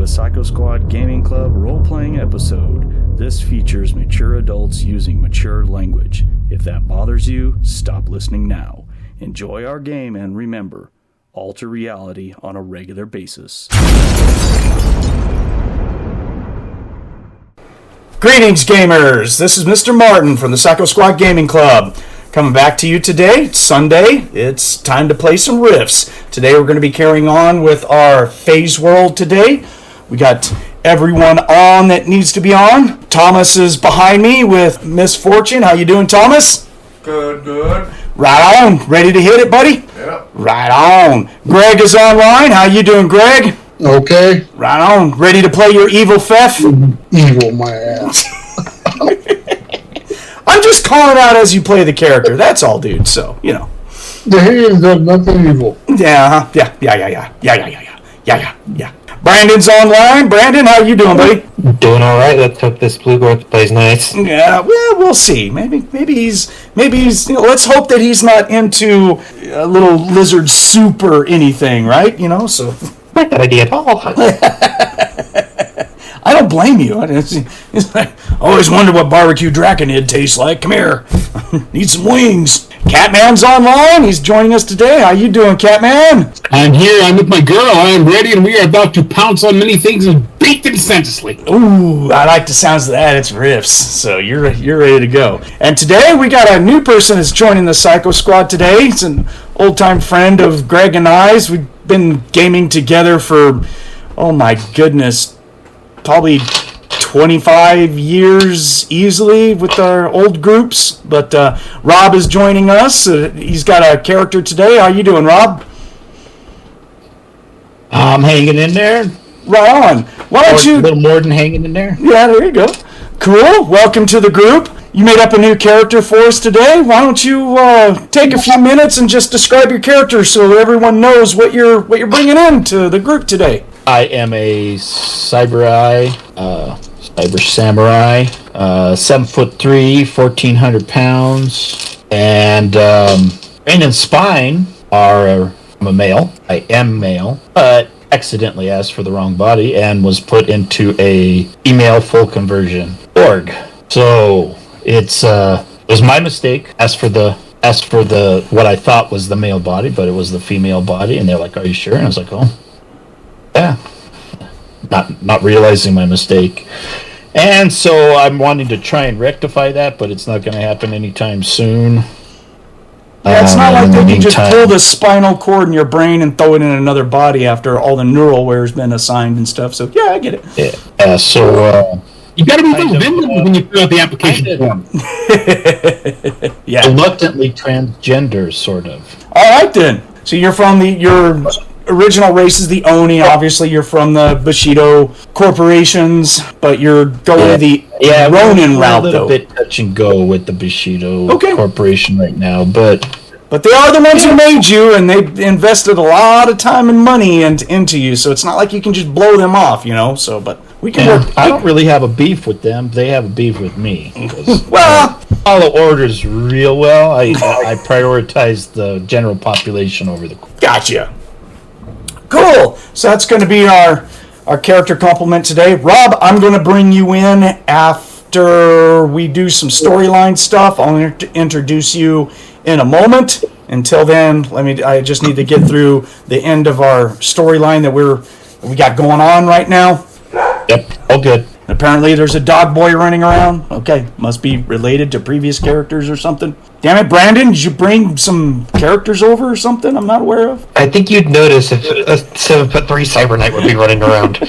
the Psycho Squad Gaming Club role-playing episode. This features mature adults using mature language. If that bothers you, stop listening now. Enjoy our game and remember, alter reality on a regular basis. Greetings, gamers! This is MrMartin from the Psycho Squad Gaming Club. Coming back to you today. It's Sunday. It's time to play some RIFTS. Today we're going to be carrying on with our Phase World today. We got everyone on that needs to be on. Thomas is behind me with Misfortune. How you doing, Thomas? Good. Right on. Ready to hit it, buddy? Yep. Right on. Greg is online. How you doing, Greg? Okay. Right on. Ready to play your evil Fefh? Evil, my ass. I'm just calling out as you play the character. That's all, dude. So, you know. The hands have nothing evil. Yeah. Brandon's online. Brandon, how you doing, buddy? Doing all right. Let's hope this Blue Growth plays nice. Yeah, well, we'll see. Maybe he's. You know, let's hope that he's not into a little lizard soup or anything, right? You know, so. Not that idea at all. I don't blame you. It's like, I always wonder what barbecue Draconid tastes like. Come here. Need some wings. Catman's online. He's joining us today. How you doing, Catman? I'm here. I'm with my girl. I am ready, and we are about to pounce on many things and beat them senselessly. Ooh, I like the sounds of that. It's RIFTS. So you're ready to go. And today we got a new person that's joining the Psycho Squad today. It's an old-time friend of Greg and I's. We've been gaming together for, oh my goodness, probably 25 years easily with our old groups. But Rob is joining us. He's got a character today. How you doing, Rob? I'm hanging in there. Right on. Why don't you... A little more than hanging in there. Yeah, there you go. Cool. Welcome to the group. You made up a new character for us today. Why don't you take a few minutes and just describe your character so everyone knows what you're bringing into the group today. I am a Cyberai, Cyber Samurai, 7'3", 1,400 pounds, and brain and spine are. I'm a male. I am male, but accidentally asked for the wrong body and was put into a female full conversion org. So it was my mistake. Asked for the what I thought was the male body, but it was the female body, and they're like, "Are you sure?" And I was like, "Oh, yeah." Not realizing my mistake. And so I'm wanting to try and rectify that, but it's not going to happen anytime soon. Yeah, it's not like they can just pull the spinal cord in your brain and throw it in another body after all the neural wear's been assigned and stuff. So, yeah, I get it. Yeah, so... you got to be a little vigilant when you fill out the application form. Yeah. Reluctantly transgender, sort of. All right, then. So you're from your original race is the Oni. Obviously, you're from the Bushido corporations, but you're going the Ronin route, though. A little bit touch and go with the Bushido corporation right now, but they are the ones who made you, and they invested a lot of time and money into you, so it's not like you can just blow them off, you know. So, but we can work. I don't really have a beef with them. They have a beef with me. Well, follow orders real well. I prioritize the general population over the. Gotcha. Cool. So that's going to be our character complement today. Rob, I'm going to bring you in after we do some storyline stuff. I'll introduce you in a moment. Until then, I just need to get through the end of our storyline that we got going on right now. Yep, all good. Apparently there's a dog boy running around. Okay, must be related to previous characters or something. Damn it, Brandon, did you bring some characters over or something I'm not aware of? I think you'd notice if a 7'3" Cyber Knight would be running around.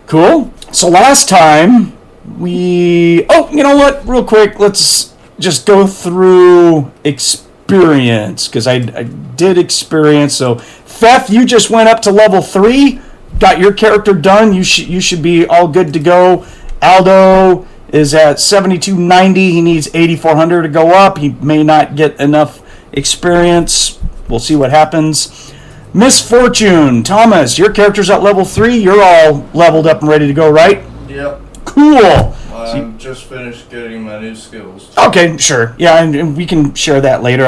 Cool. So last time you know what? Real quick, let's just go through experience, because I did experience. So Fefh, you just went up to level 3. Got your character done. You should be all good to go. Aldo is at 7290. He needs 8400 to go up. He may not get enough experience. We'll see what happens. Misfortune, Thomas, your character's at level 3. You're all leveled up and ready to go, right? Yep. Cool. I'm just finished getting my new skills. Okay, sure. Yeah, and we can share that later.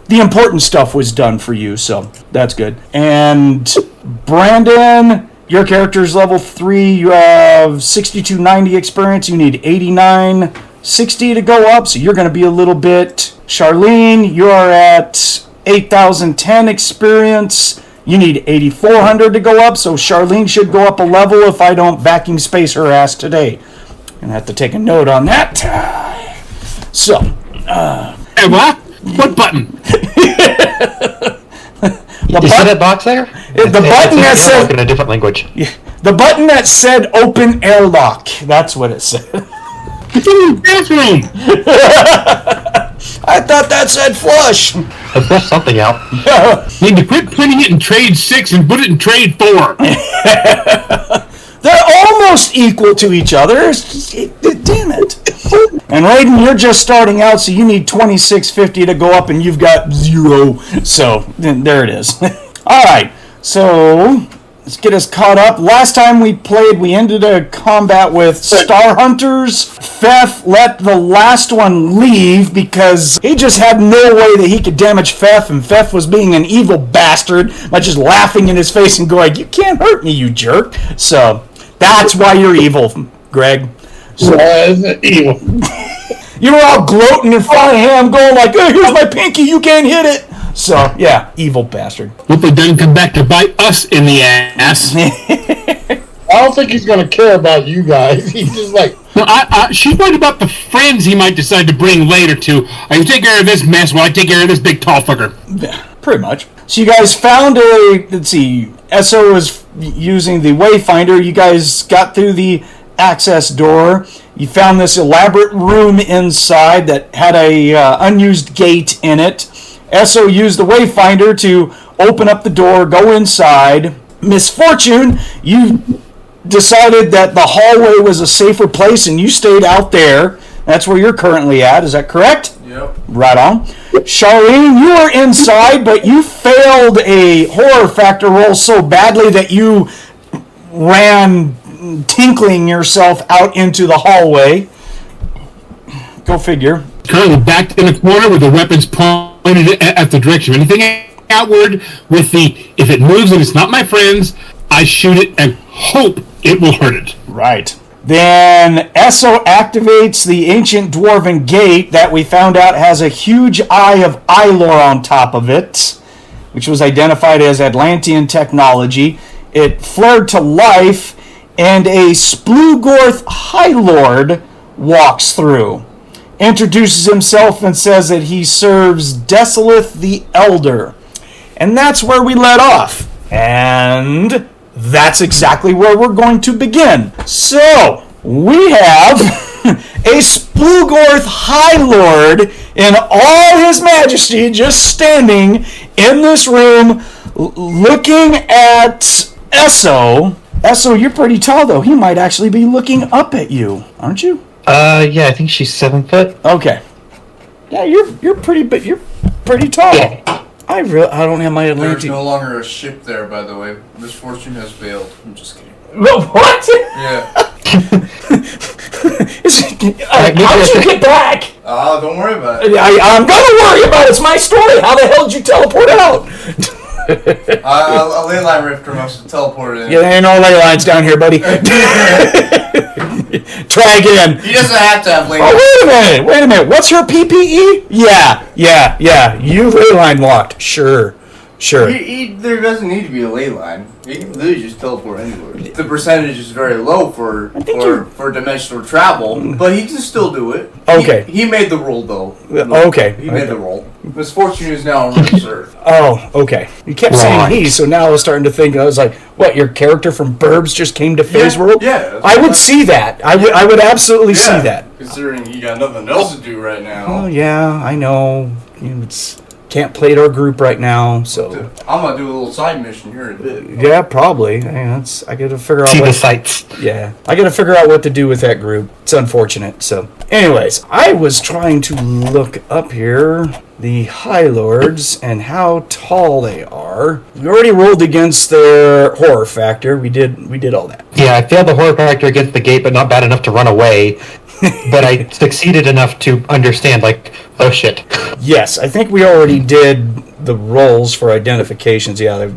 The important stuff was done for you, so that's good. And Brandon, Your character's level 3. You have 6290 experience. You need 8960 to go up, so you're going to be a little bit. Charlene, you are at 8010 experience. You need 8400 to go up, so Charlene should go up a level if I don't vacuum space her ass today. I'm going to have to take a note on that. So, Hey, what? What button? You see that box there? The button that said in a different language. the button that said open airlock. That's what it said. It's in the bathroom. I thought that said flush. Let's flush something out. Need to quit putting it in trade 6 and put it in trade 4. They're almost equal to each other. Damn it. And Raiden, you're just starting out, so you need 2650 to go up, and you've got 0. So, there it is. All right. So, let's get us caught up. Last time we played, we ended a combat with Star Hunters. Fefh let the last one leave because he just had no way that he could damage Fefh, and Fefh was being an evil bastard by just laughing in his face and going, "You can't hurt me, you jerk." So, that's why you're evil, Greg. So, Evil. you were all gloating in front of him, going like, "Oh, here's my pinky, you can't hit it." So, yeah, evil bastard. Hope it doesn't come back to bite us in the ass. I don't think he's gonna care about you guys. He's just like, No, she's worried about the friends he might decide to bring later to. You take care of this mess while I take care of this big tall fucker. Yeah, pretty much. So you guys found let's see, SO was using the Wayfinder. You guys got through the access door. You found this elaborate room inside that had a unused gate in it. SO used the Wayfinder to open up the door, go inside. Misfortune, you decided that the hallway was a safer place and you stayed out there. That's where you're currently at, is that correct? Yep. Right on. Charlene, you were inside, but you failed a horror factor roll so badly that you ran tinkling yourself out into the hallway. Go figure. Currently backed in a corner with the weapons pointed at the direction. Anything outward with the, if it moves and it's not my friends, I shoot it and hope it will hurt it. Right. Then Esso activates the ancient dwarven gate that we found out has a huge eye of Ilor on top of it, which was identified as Atlantean technology. It flared to life, and a Splugorth High Lord walks through, introduces himself, and says that he serves Desolith the Elder. And that's where we let off. And that's exactly where we're going to begin. So, we have a Splugorth High Lord in all his majesty just standing in this room looking at Esso. Esso, you're pretty tall, though. He might actually be looking up at you, aren't you? Yeah, I think she's 7 foot. Okay. Yeah, you're pretty big. You're pretty tall. Yeah. I don't have my There's Atlantean. no longer a ship there, by the way. Misfortune has failed. I'm just kidding. What? Yeah. How did you get back? Don't worry about it. I'm gonna worry about it. It's my story. How the hell did you teleport out? A ley line rifter must have teleported in. Yeah, there ain't no ley lines down here, buddy. Try again. He doesn't have to have ley Oh, line. wait a minute. What's her PPE? Yeah. You ley line locked. Sure. There doesn't need to be a ley line. He can literally just teleport anywhere. The percentage is very low for dimensional travel, but he can still do it. Okay. He made the roll, though. Okay. He made the roll. Misfortune is now on Earth. Oh, okay. You kept saying he, so now I was starting to think, I was like, what, your character from Burbs just came to Phase World? Yeah. I would see that. I would absolutely see that. Considering he got nothing else to do right now. Oh, yeah, I know. Can't play at our group right now, so... I'm going to do a little side mission here in a bit. Yeah, probably. I gotta figure out See what... the sights. Yeah, I gotta figure out what to do with that group. It's unfortunate, so... Anyways, I was trying to look up here the High Lords and how tall they are. We already rolled against their horror factor. We did all that. Yeah, I failed the horror factor against the gate, but not bad enough to run away. But I succeeded enough to understand, like, oh shit. Yes, I think we already did the rolls for identifications. Yeah,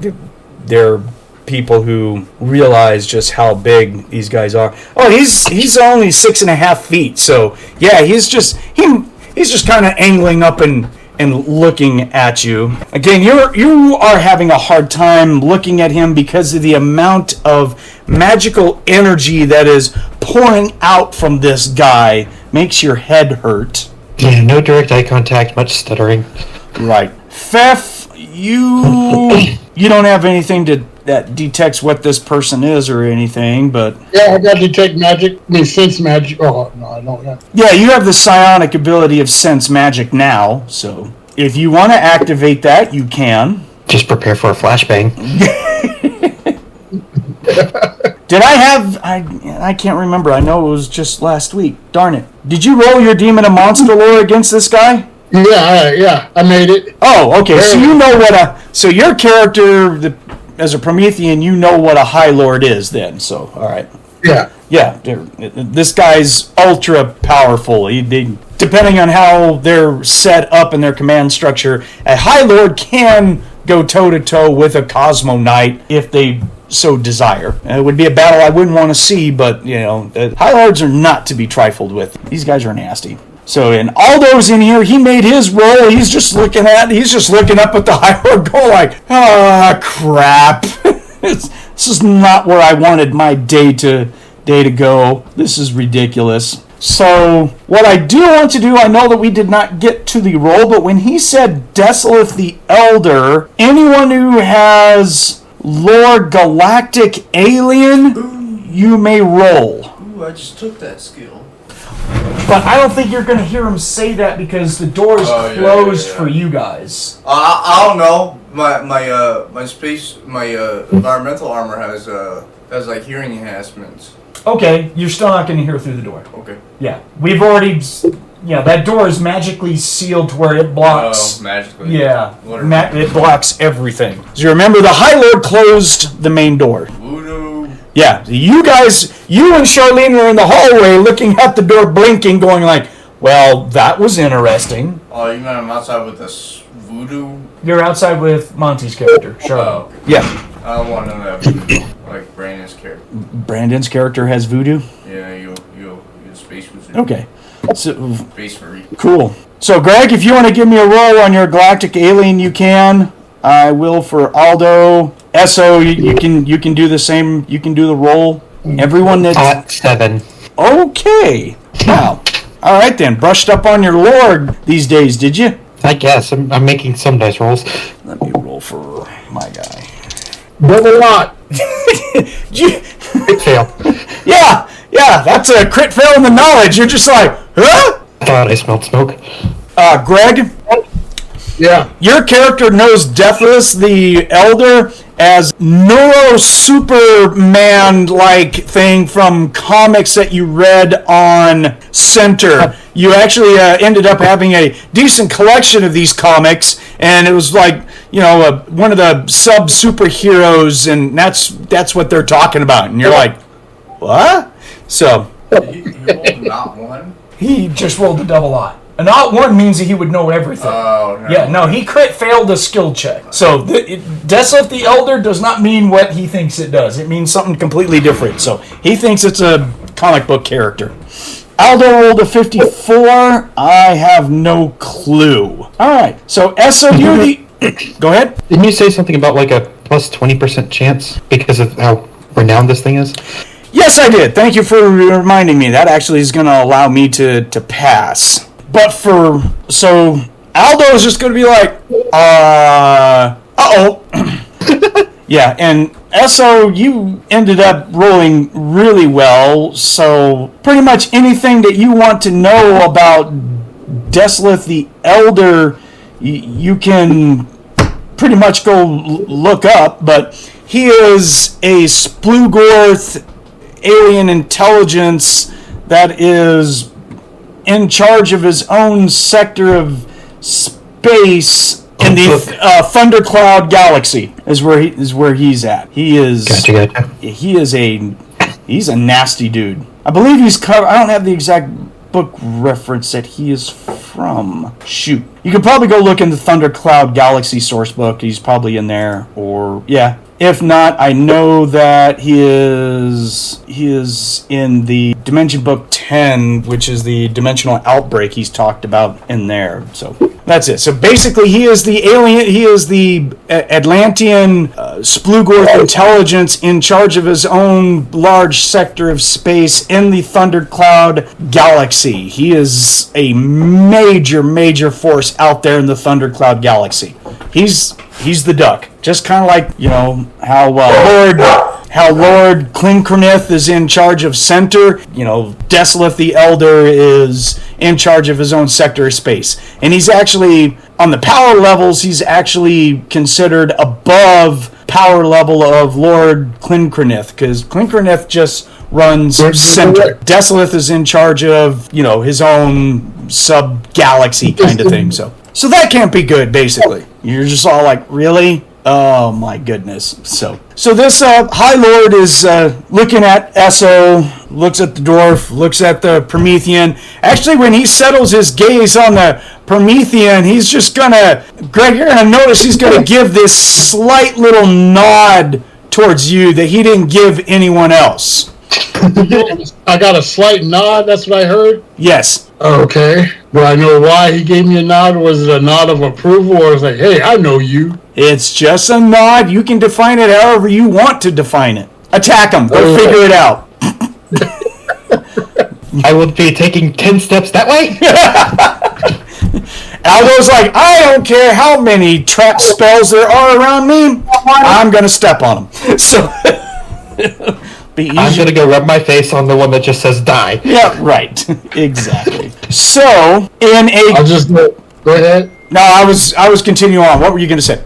they're people who realize just how big these guys are. Oh, he's only 6.5 feet, so yeah, he's just kind of angling up and looking at you. Again, you are having a hard time looking at him because of the amount of magical energy that is pouring out from this guy. Makes your head hurt. Yeah, no direct eye contact, much stuttering. Right. Fefh, you don't have anything that detects what this person is or anything, but... Yeah, I got detect magic. I mean, sense magic. Oh, no, I don't have... Yeah, you have the psionic ability of sense magic now, so if you want to activate that, you can. Just prepare for a flashbang. Did I have... I can't remember. I know it was just last week. Darn it. Did you roll your Demon of Monster lore against this guy? Yeah, I made it. Oh, okay. So you know what so your character, as a Promethean, you know what a High Lord is then. So, all right. Yeah. Yeah, this guy's ultra powerful. Depending on how they're set up in their command structure, a High Lord can go toe-to-toe with a Cosmo Knight if they so desire. It would be a battle I wouldn't want to see, but, High Lords are not to be trifled with. These guys are nasty. So, and Aldo's in here. He made his roll. He's just looking up at the High Lord going like, crap. This is not where I wanted my day to go. This is ridiculous. So, what I do want to do, I know that we did not get to the roll, but when he said Desolith the Elder, anyone who has Lore Galactic Alien, you may roll. Ooh, I just took that skill. But I don't think you're going to hear him say that because the door is closed for you guys. I don't know. My environmental armor has like hearing enhancements. Okay, you're still not going to hear through the door. Okay. Yeah, we've already... Yeah, that door is magically sealed to where it blocks... Oh, magically. Yeah, it blocks everything. So you remember, the High Lord closed the main door. Voodoo. Yeah, you and Charlene were in the hallway looking at the door, blinking, going like, well, that was interesting. Oh, you mean I'm outside with this voodoo? You're outside with Monte's character, Charlene. Oh, okay. Yeah. I don't want to know that voodoo. Like Brandon's character. Brandon's character has voodoo? Yeah, you space voodoo. Okay. So, Space Marine. cool. So, Greg, if you want to give me a roll on your galactic alien, you can. I will for Aldo. Esso, you can do the same. You can do the roll. Everyone that's... At 7. Okay. Wow. All right, then. Brushed up on your lore these days, did you? I guess. I'm making some dice rolls. Let me roll for my guy. Double lot. Big fail. Yeah, that's a crit fail in the knowledge. You're just like, huh? I thought I smelled smoke. Greg, Yeah. your character knows Deathless the Elder as Neuro Superman-like thing from comics that you read on Center. You actually ended up having a decent collection of these comics, and it was like, one of the sub-superheroes, and that's what they're talking about. And you're like, what? So... You rolled not one? He just rolled a double eye. A not one means that he would know everything. Oh, no. Yeah, no, he crit failed a skill check. So, Desolith the Elder does not mean what he thinks it does. It means something completely different. So, he thinks it's a comic book character. Aldo rolled a 54. I have no clue. Alright, so Esso, you're the... Go ahead. Didn't you say something about like a plus 20% chance because of how renowned this thing is? Yes, I did. Thank you for reminding me. That actually is going to allow me to pass. But so Aldo is just going to be like, uh-oh. Yeah, and Esso, you ended up rolling really well, so pretty much anything that you want to know about Desolith the Elder, you can pretty much go look up, but he is a Splugorth alien intelligence that is in charge of his own sector of space in the Thundercloud Galaxy is where he's at. He is Gotcha. he's a nasty dude. I believe he's covered. I don't have the exact book reference that he is from. Shoot, you could probably go look in the Thundercloud Galaxy source book. He's probably in there, or yeah. If not, I know that he is in the Dimension Book 10, which is the dimensional outbreak he's talked about in there. So that's it. So basically, he is the Atlantean Splugorth intelligence in charge of his own large sector of space in the Thundercloud galaxy. He is a major force out there in the Thundercloud galaxy. He's the duck. Just kind of like, how Lord Klinkernith is in charge of Center. Desolith the Elder is in charge of his own sector of space. And he's actually, on the power levels, he's actually considered above power level of Lord Klinkernith, because Klinkernith just runs Center. Desolith is in charge of, his own sub-galaxy kind of thing. So that can't be good, basically. You're just all like, really? Oh my goodness. So this High Lord is looking at Esso, looks at the Dwarf, looks at the Promethean. Actually, when he settles his gaze on the Promethean, he's just gonna, Greg, you're gonna notice he's gonna give this slight little nod towards you that he didn't give anyone else. I got a slight nod, that's what I heard? Yes. Okay. Do I know why he gave me a nod? Was it a nod of approval, or was it like, hey, I know you? It's just a nod. You can define it however you want to define it. Attack him. Go figure it out. I will be taking 10 steps that way. Aldo's like, I don't care how many trap spells there are around me. I'm going to step on them. So... I'm going to go rub my face on the one that just says die. Yeah, right. Exactly. So, I'll just go ahead. No, I was continuing on. What were you going to say?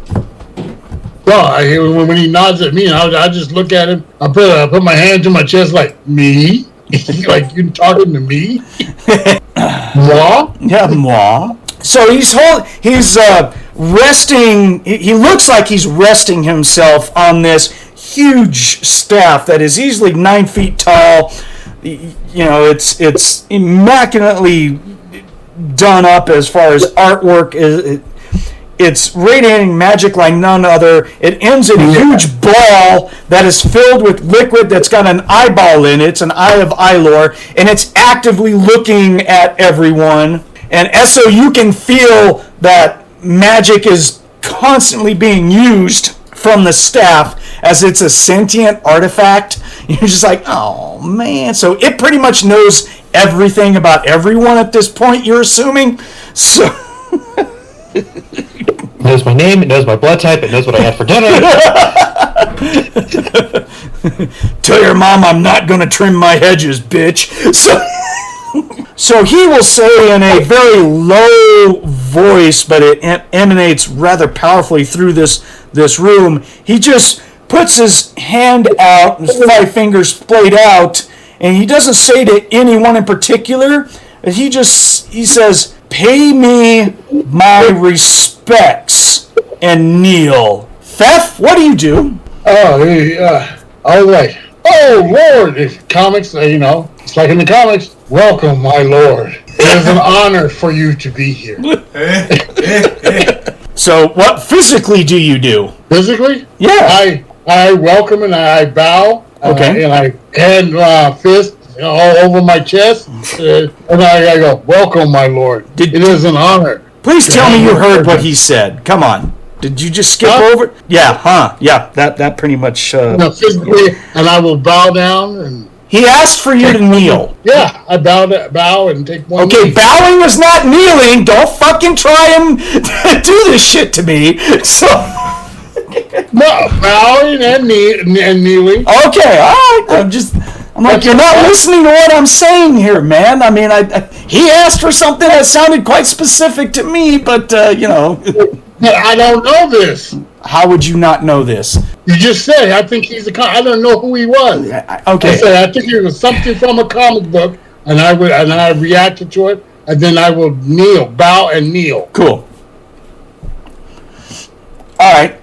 Well, when he nods at me, I just look at him. I put my hand to my chest like, me? Like, you talking to me? Moi? Yeah, moi. So he's resting. He looks like he's resting himself on this huge staff that is easily 9 feet tall. It's immaculately done up as far as artwork. It's radiating magic like none other. It ends in a huge ball that is filled with liquid that's got an eyeball in it. It's an eye of Ilor, and it's actively looking at everyone. And so you can feel that magic is constantly being used from the staff as it's a sentient artifact. You're just like, oh man. So it pretty much knows everything about everyone at this point, you're assuming. So it knows my name, it knows my blood type, it knows what I had for dinner. Tell your mom I'm not going to trim my hedges, bitch. So he will say in a very low voice, but it emanates rather powerfully through this room. He just puts his hand out, his 5 fingers splayed out, and he doesn't say to anyone in particular. He says, "Pay me my respects and kneel." Fefh, what do you do? I was like, oh Lord, it's comics, it's like in the comics. Welcome, my Lord. It is an honor for you to be here. So, what physically do you do? Physically? Yeah. I welcome and I bow. Okay. And I hand fist all over my chest. And I go, welcome, my Lord. It is an honor. Please tell me you heard what he said. Come on. Did you just skip over? Yeah, huh? Yeah, that pretty much... No, physically, and I will bow down and... He asked for you to kneel. Yeah, I bow and take one. Okay, knee. Bowing is not kneeling. Don't fucking try and do this shit to me. So... No, bowing and kneeling. Okay, all right. I'm like, you're not listening to what I'm saying here, man. I mean, he asked for something that sounded quite specific to me, but, But I don't know this. How would you not know this? You just said, I think he's I don't know who he was. Okay. I said, I think it was something from a comic book, and I reacted to it, and then I will bow and kneel. Cool. All right.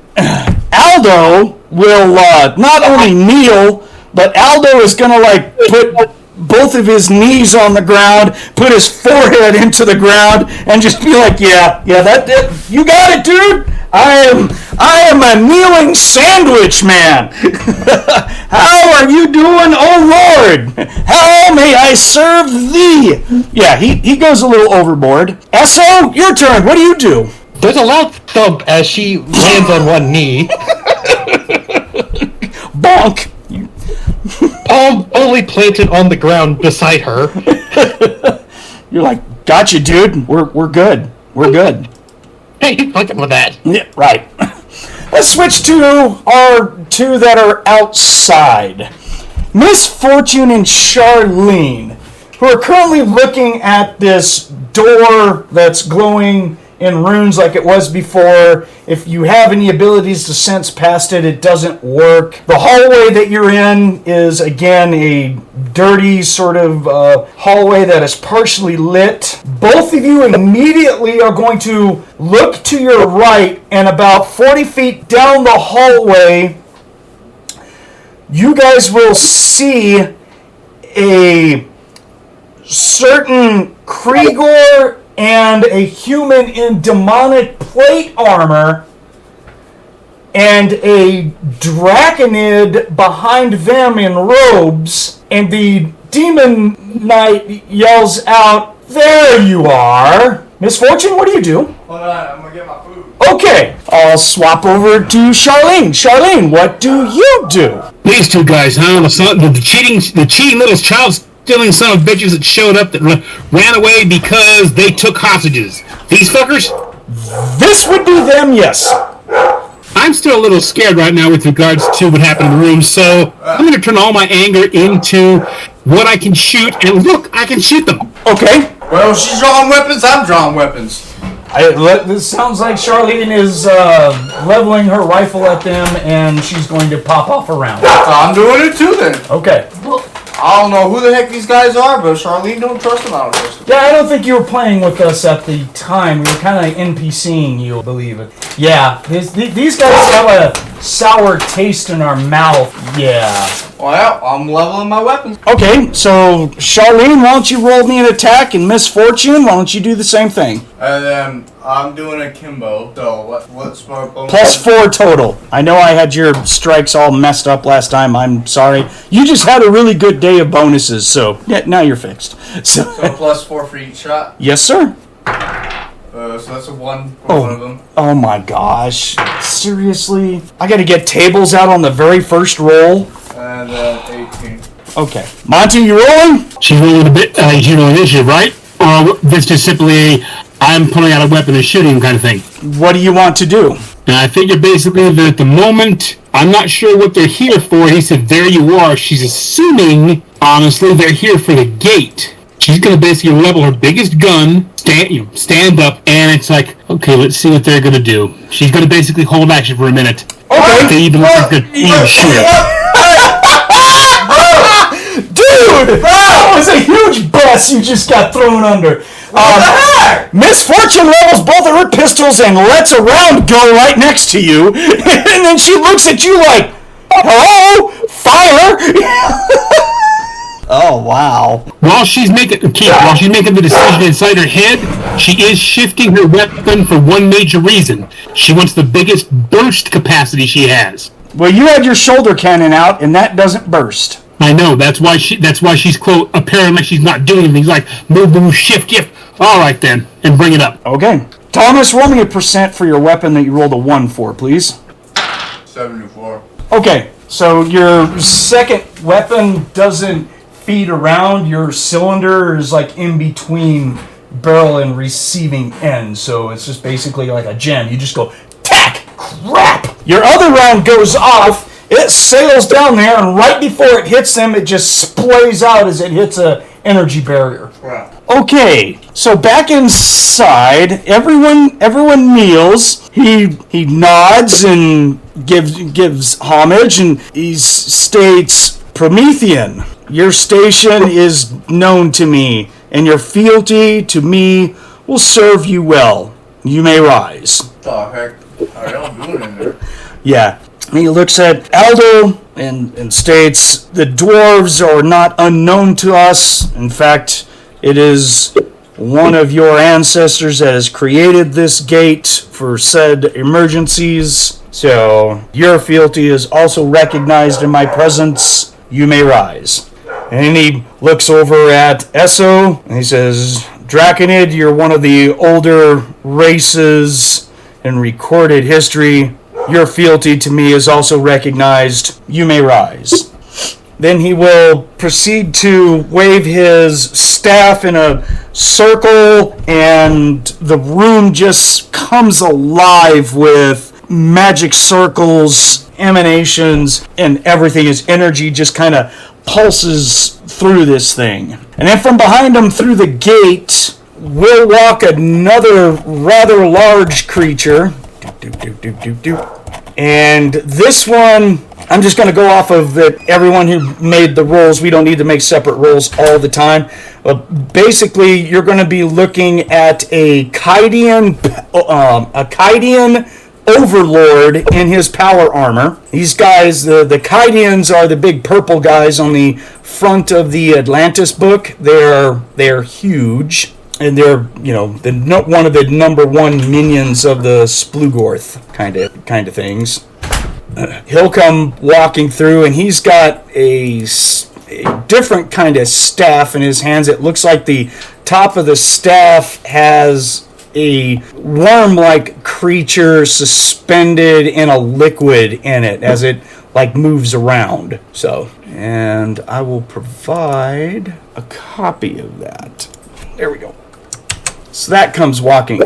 Aldo will not only kneel, but Aldo is going to put both of his knees on the ground, put his forehead into the ground, and just be like, yeah, that you got it, dude. I am a kneeling sandwich man. How are you doing, oh Lord? How may I serve thee? Yeah, he goes a little overboard. Esso, your turn. What do you do? There's a loud thump as she lands on one knee. Bonk. Palm only planted on the ground beside her. You're like, gotcha, dude. We're good. We're good. Hey, you fucking with that. Yeah, right. Let's switch to our two that are outside. Misfortune and Charlene, who are currently looking at this door that's glowing in runes like it was before. If you have any abilities to sense past it, it doesn't work. The hallway that you're in is, again, a dirty sort of hallway that is partially lit. Both of you immediately are going to look to your right, and about 40 feet down the hallway, you guys will see a certain Kriegor and a human in demonic plate armor and a Draconid behind them in robes, and the demon knight yells out, "There you are!" Misfortune, what do you do? Hold on, I'm gonna get my food. Okay, I'll swap over to Charlene. Charlene, what do you do? These two guys, huh? The cheating little child-stealing son of bitches that showed up that ran away because they took hostages. These fuckers? This would be them, yes. I'm still a little scared right now with regards to what happened in the room, so I'm going to turn all my anger into what I can shoot, and look, I can shoot them. Okay. Well, she's drawing weapons, I'm drawing weapons. This sounds like Charlene is leveling her rifle at them, and she's going to pop off a round. So I'm doing it too then. Okay. I don't know who the heck these guys are, but Charlene don't trust them, I don't trust them. Yeah, I don't think you were playing with us at the time. We were kind of NPCing you, believe it. Yeah, these guys have a sour taste in our mouth. Yeah. Well, I'm leveling my weapons. Okay, so Charlene, why don't you roll me an attack, and Misfortune, why don't you do the same thing? And then I'm doing a Kimbo, so what's my bonus? +4 total. I know I had your strikes all messed up last time. I'm sorry. You just had a really good day of bonuses, so yeah, now you're fixed. So +4 for each shot? Yes, sir. So that's a 1 for one of them. Oh my gosh. Seriously? I gotta get tables out on the very first roll? And 18. Okay. Monte, you rolling? She's rolling a bit, initiative, right? Or this just simply I'm pulling out a weapon and shooting kind of thing? What do you want to do? And I figure basically that at the moment, I'm not sure what they're here for. He said, there you are. She's assuming, honestly, they're here for the gate. She's going to basically level her biggest gun, stand up, and it's like, okay, let's see what they're going to do. She's going to basically hold action for a minute. Okay. They even look like they're shoot. Dude! That was a huge bus you just got thrown under. What the heck? Misfortune levels both of her pistols and lets a round go right next to you. And then she looks at you like, hello? Fire? Oh, wow. While she's making the decision inside her head, she is shifting her weapon for one major reason. She wants the biggest burst capacity she has. Well, you had your shoulder cannon out, and that doesn't burst. I know. That's why she's quote apparently she's not doing anything. He's like move, shift. All right then, and bring it up. Okay, Thomas, roll me a % for your weapon that you rolled a 1 for, please. 74. Okay, so your second weapon doesn't feed around. Your cylinder is like in between barrel and receiving end, so it's just basically like a gem. You just go tack, crap. Your other round goes off. It sails down there, and right before it hits them, it just splays out as it hits a energy barrier. Wow. Okay, so back inside, everyone kneels. He nods and gives homage, and he states, "Promethean, your station is known to me, and your fealty to me will serve you well. You may rise." What the heck are y'all doing in there? Yeah. He looks at Aldo and states, "The dwarves are not unknown to us. In fact, it is one of your ancestors that has created this gate for said emergencies. So your fealty is also recognized in my presence. You may rise. And he looks over at Esso and he says, Draconid, you're one of the older races in recorded history. Your fealty to me is also recognized. You may rise. Then he will proceed to wave his staff in a circle, and the room just comes alive with magic circles, emanations, and everything. His energy just kind of pulses through this thing. And then from behind him through the gate will walk another rather large creature. And this one, I'm just going to go off of that. Everyone who made the rolls, we don't need to make separate rolls all the time. Basically, you're going to be looking at a Kydian overlord in his power armor. These guys, the Kydians are the big purple guys on the front of the Atlantis book. They're huge, and they're one of the number one minions of the Splugorth kind of things. He'll come walking through, and he's got a different kind of staff in his hands. It looks like the top of the staff has a worm-like creature suspended in a liquid in it as it moves around. So, and I will provide a copy of that. There we go. So that comes walking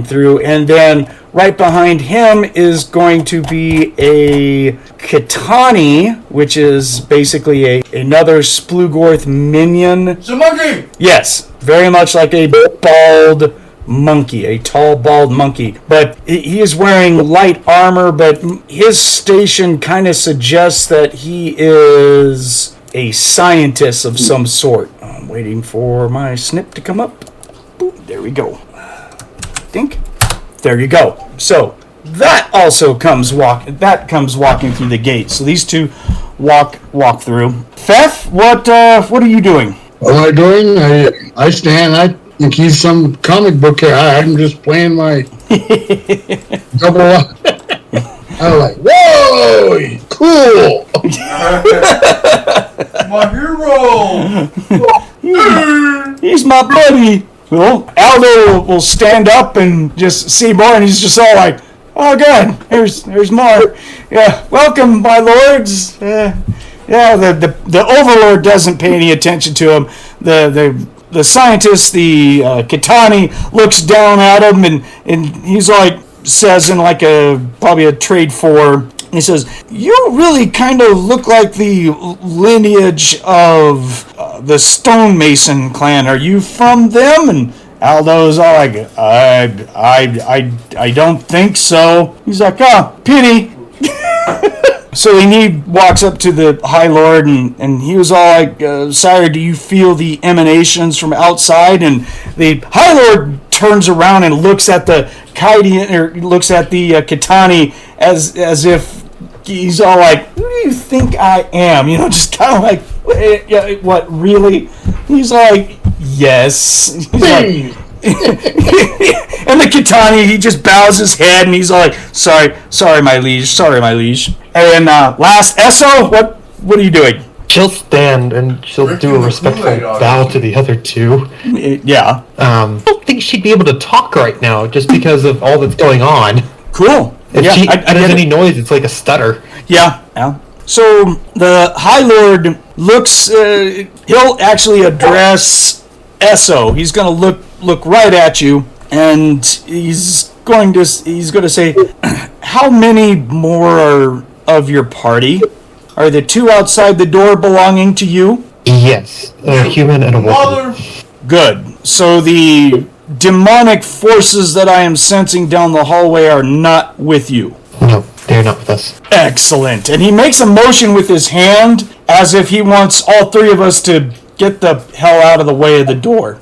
through, and then right behind him is going to be a Kitani, which is basically another Splugorth minion. It's a monkey! Yes, very much like a bald monkey, a tall bald monkey. But he is wearing light armor, but his station kind of suggests that he is a scientist of some sort. I'm waiting for my snip to come up. Boop, there we go. Think. There you go. So that also comes walking through the gate. So these two walk through. Fefh, what are you doing? What am I doing? I stand. I think he's some comic book character. I'm just playing my double up. I'm like, whoa, cool. My hero! He's my buddy. Well, Aldo will stand up and just see more, and he's just all like, oh, God, there's more. Yeah, welcome, my lords. The Overlord doesn't pay any attention to him. The scientist, the Kitani, looks down at him, and he's like, says in probably a trade for, he says, you really kind of look like the lineage of the stonemason clan. Are you from them? And Aldo's all like, I don't think so. He's like, oh, pity. So he walks up to the High Lord, and he was all like, sire, do you feel the emanations from outside? And the High Lord turns around and looks at the Kydian, or looks at the Kitani as if he's all like, who do you think I am? Just kind of like, what, really? He's like, yes. He's like, and the Kitani, he just bows his head, and he's like, sorry, my liege. And last, Esso, what are you doing? She'll stand and she'll do a respectful bow to the other two. Yeah. I don't think she'd be able to talk right now just because of all that's going on. Cool. If she does any noise, it's like a stutter. Yeah. So the High Lord looks. He'll actually address Esso. He's going to look right at you, and he's going to say, "How many more are of your party? Are the two outside the door belonging to you?" Yes, a human and a wolf. Good. So the demonic forces that I am sensing down the hallway are not with you. No, they're not with us. Excellent. And he makes a motion with his hand as if he wants all three of us to get the hell out of the way of the door.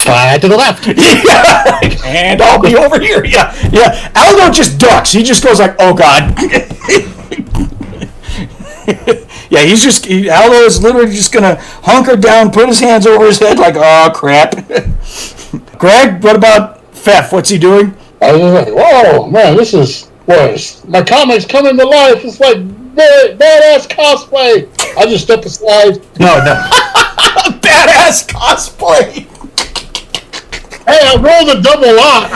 To the left. Yeah. And I'll be over here. Yeah. Aldo just ducks. He just goes like, oh, God. Yeah, Aldo is literally just going to hunker down, put his hands over his head like, oh, crap. Greg, what about Fefh? What's he doing? I was like, whoa, man, this is my comics coming to life. It's like badass cosplay. I just step aside. No. Badass cosplay. Hey, I rolled a double lot.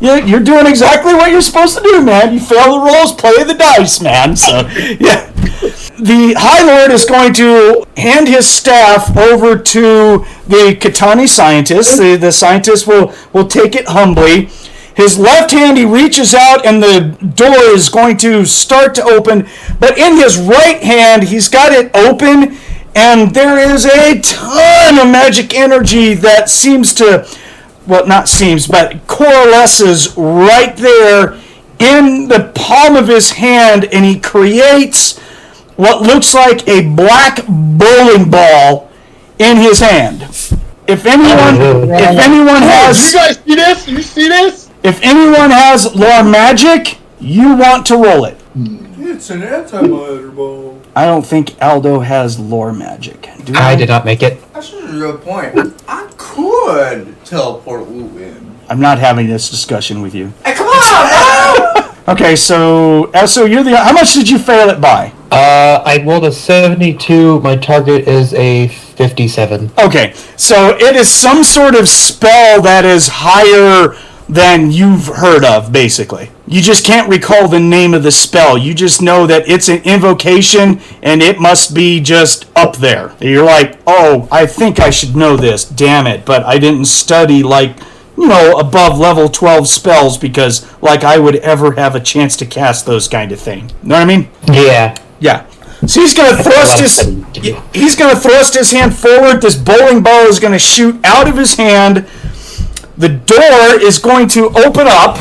No. You're doing exactly what you're supposed to do, man. You fail the rolls, play the dice, man. So, yeah. The High Lord is going to hand his staff over to the Katani scientist. The scientist will take it humbly. His left hand, he reaches out, and the door is going to start to open. But in his right hand, he's got it open, and there is a ton of magic energy that but coalesces right there in the palm of his hand, and he creates what looks like a black bowling ball in his hand. If anyone has... You guys see this? You see this? If anyone has lore magic, you want to roll it. It's an antimatter ball. I don't think Aldo has lore magic. I did not make it. That's a real point. I could teleport Wu in. I'm not having this discussion with you. Hey, come on, bro! Okay, so you're how much did you fail it by? I rolled a 72. My target is a 57. Okay, so it is some sort of spell that is higher than you've heard of, basically. You just can't recall the name of the spell. You just know that it's an invocation, and it must be just up there. You're like, oh, I think I should know this, damn it, but I didn't study, above level 12 spells, because, I would ever have a chance to cast those kind of thing. Know what I mean? Yeah. Yeah. So he's going to thrust his hand forward. This bowling ball is going to shoot out of his hand. The door is going to open up.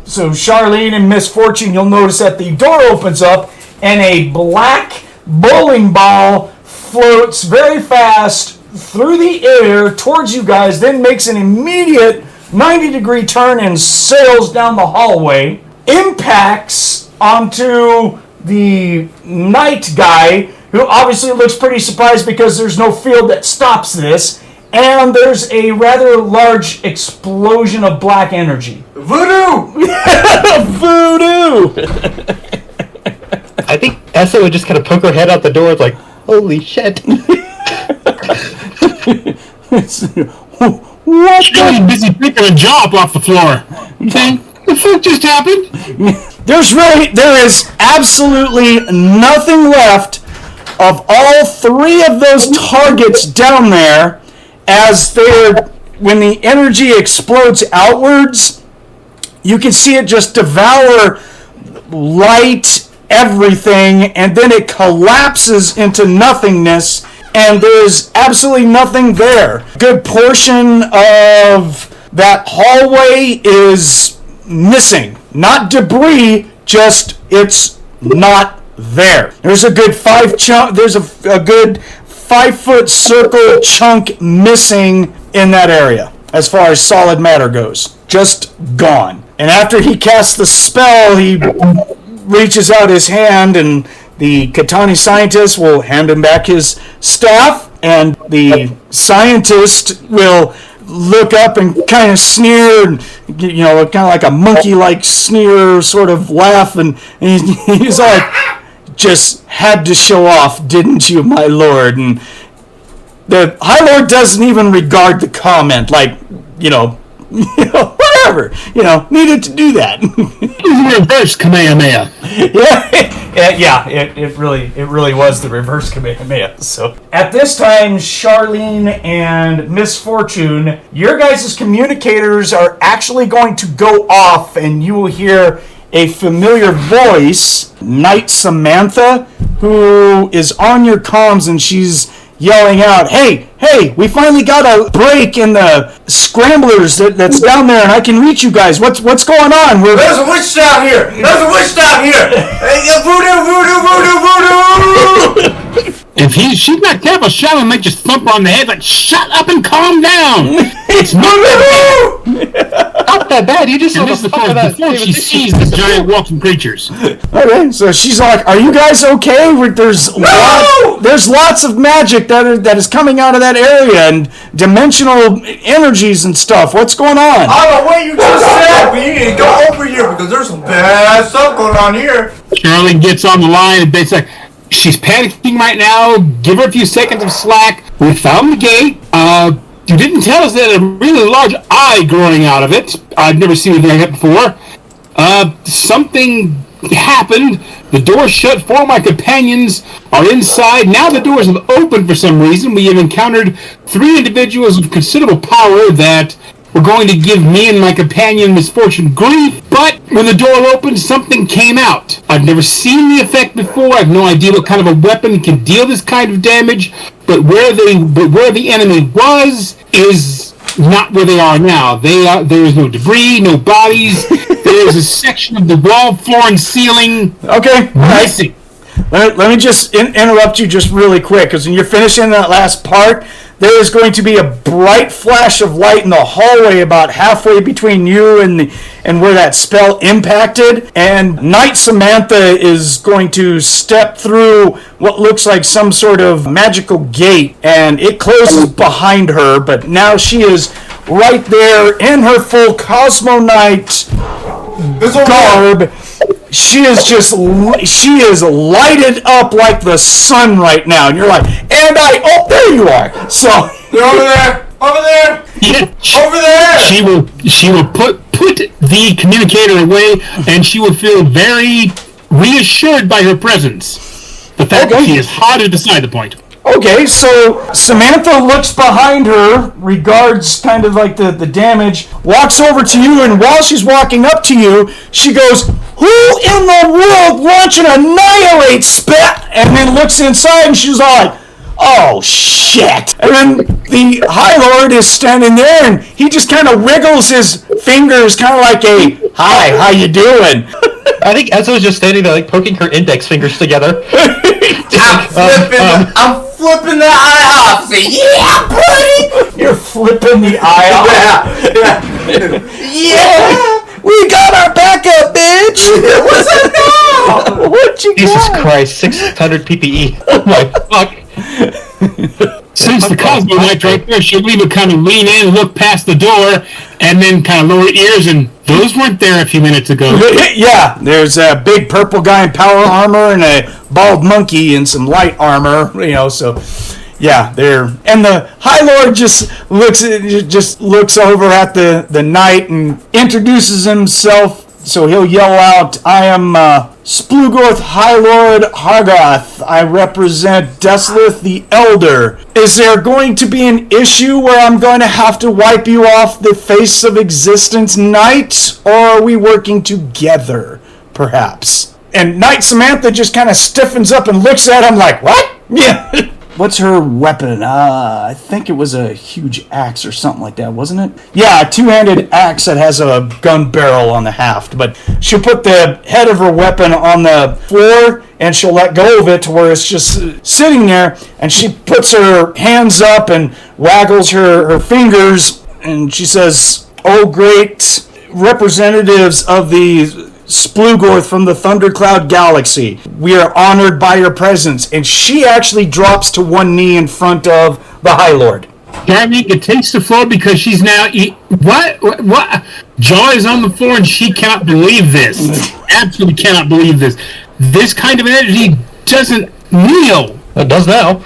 So Charlene and Miss Fortune, you'll notice that the door opens up and a black bowling ball floats very fast through the air towards you guys, then makes an immediate 90-degree turn and sails down the hallway, impacts onto the knight guy, who obviously looks pretty surprised because there's no field that stops this. And there's a rather large explosion of black energy. Voodoo! Voodoo! I think Essa would just kind of poke her head out the door. It's like, holy shit. What? She's busy picking a job off the floor. Okay, the fuck just happened? There is absolutely nothing left of all three of those targets down there. When the energy explodes outwards, you can see it just devour light, everything, and then it collapses into nothingness, and there's absolutely nothing there. A good portion of that hallway is missing. Not debris, just it's not there. There's a good 5-foot circle chunk missing in that area as far as solid matter goes. Just gone. And after he casts the spell, he reaches out his hand, and the Katani scientist will hand him back his staff, and the scientist will look up and kind of sneer, and, kind of like a monkey-like sneer sort of laugh, and he's like, just had to show off, didn't you, my lord? And the High Lord doesn't even regard the comment, whatever, needed to do that. It's a reverse Kamehameha. Yeah, it really was the reverse Kamehameha. So at this time, Charlene and Miss Fortune, your guys' communicators are actually going to go off, and you will hear a familiar voice, Knight Samantha, who is on your comms, and she's yelling out, hey, we finally got a break in the scramblers that's down there, and I can reach you guys. What's going on? There's a witch down here! Hey, voodoo! If she's not careful, Charlene might just thump her on the head like, shut up and calm down! It's not Stop that bad. You just saw And this is, of course, before she sees the giant walking creatures. Okay, so she's like, "Are you guys okay? There's lots of magic that is coming out of that area and dimensional energies and stuff. What's going on?" I don't know what you just said, but you need to go over here because there's some bad stuff going on here. Charlene gets on the line and it's like, she's panicking right now. Give her a few seconds of slack. We found the gate. You didn't tell us that a really large eye growing out of it. I've never seen anything like that before. Something happened. The door shut. 4 of my companions are inside. Now the doors have opened for some reason. We have encountered 3 individuals of considerable power that were going to give me and my companion misfortune grief. But when the door opened, something came out. I've never seen the effect before. I have no idea what kind of a weapon can deal this kind of damage. But where the enemy was is not where they are now. There is no debris, no bodies. There is a section of the wall, floor, and ceiling. Okay, missing. Let me just interrupt you just really quick, because when you're finishing that last part, there is going to be a bright flash of light in the hallway about halfway between you and where that spell impacted, and Knight Samantha is going to step through what looks like some sort of magical gate, and it closes behind her, but now she is right there in her full Cosmo Knight garb. She is lighted up like the sun right now, and you're like, there you are. So you're over there, yeah, over there. She will put the communicator away, and she will feel very reassured by her presence. The fact that she is hard is beside the point. Okay, so Samantha looks behind her, regards kind of like the damage, walks over to you, and while she's walking up to you, she goes, "Who in the world launched an annihilate spell?" And then looks inside, and she's like, "Oh, shit." And then the High Lord is standing there, and he just kind of wiggles his fingers, kind of like a, "Hi, how you doing?" I think Ezra was just standing there, like, poking her index fingers together. I'm flipping the eye off. Say, "Yeah, buddy." You're flipping the eye off. Yeah. We got our backup, bitch. What's up now? What you Jesus got? Christ, 600 PPE. Oh my fuck. Since the Cosmo Knight right there, she'll even kind of lean in, look past the door, and then kind of lower ears, and those weren't there a few minutes ago. Yeah, there's a big purple guy in power armor and a bald monkey in some light armor, so yeah, there. And the High Lord just looks over at the knight and introduces himself. So he'll yell out, "I am Splugorth High Lord Hargoth. I represent Desolith the Elder. Is there going to be an issue where I'm going to have to wipe you off the face of existence, Knight? Or are we working together, perhaps?" And Knight Samantha just kind of stiffens up and looks at him like, "What?" Yeah. What's her weapon? I think it was a huge axe or something like that, wasn't it? Yeah, a two-handed axe that has a gun barrel on the haft. But she'll put the head of her weapon on the floor, and she'll let go of it to where it's just sitting there. And she puts her hands up and waggles her fingers, and she says, "Oh, great representatives of the Splugorth from the Thundercloud Galaxy, we are honored by your presence." And she actually drops to one knee in front of the High Lord. Charlene, it takes the floor because she's now... What? Jaw is on the floor and she cannot believe this. Absolutely cannot believe this. This kind of energy doesn't kneel. It does now.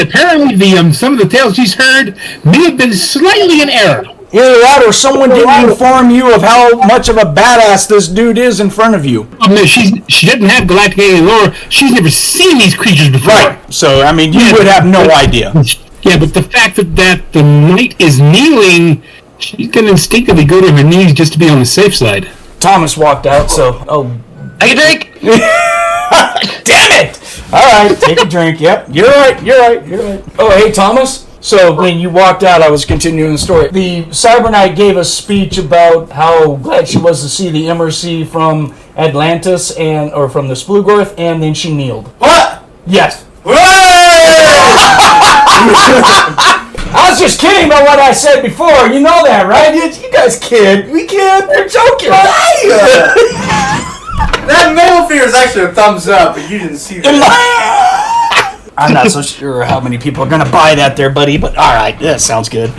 Apparently, some of the tales she's heard may have been slightly in error. Either that or someone didn't inform you of how much of a badass this dude is in front of you. I mean, she doesn't have galactic alien lore. She's never seen these creatures before. Right. So, I mean, you would have no idea. Yeah, but the fact that the knight is kneeling, she's going to instinctively go to her knees just to be on the safe side. Thomas walked out, so... Oh. Take a drink! Damn it! Alright, take a drink. Yep, you're right. Oh, hey, Thomas? So when you walked out, I was continuing the story. The Cyber Knight gave a speech about how glad she was to see the MRC from Atlantis or from the Splugorth, and then she kneeled. What? Yes. I was just kidding about what I said before. You know that, right? You guys kid. We kid. We're joking. That middle finger is actually a thumbs up, but you didn't see that. I'm not so sure how many people are going to buy that there, buddy, but all right. That sounds good.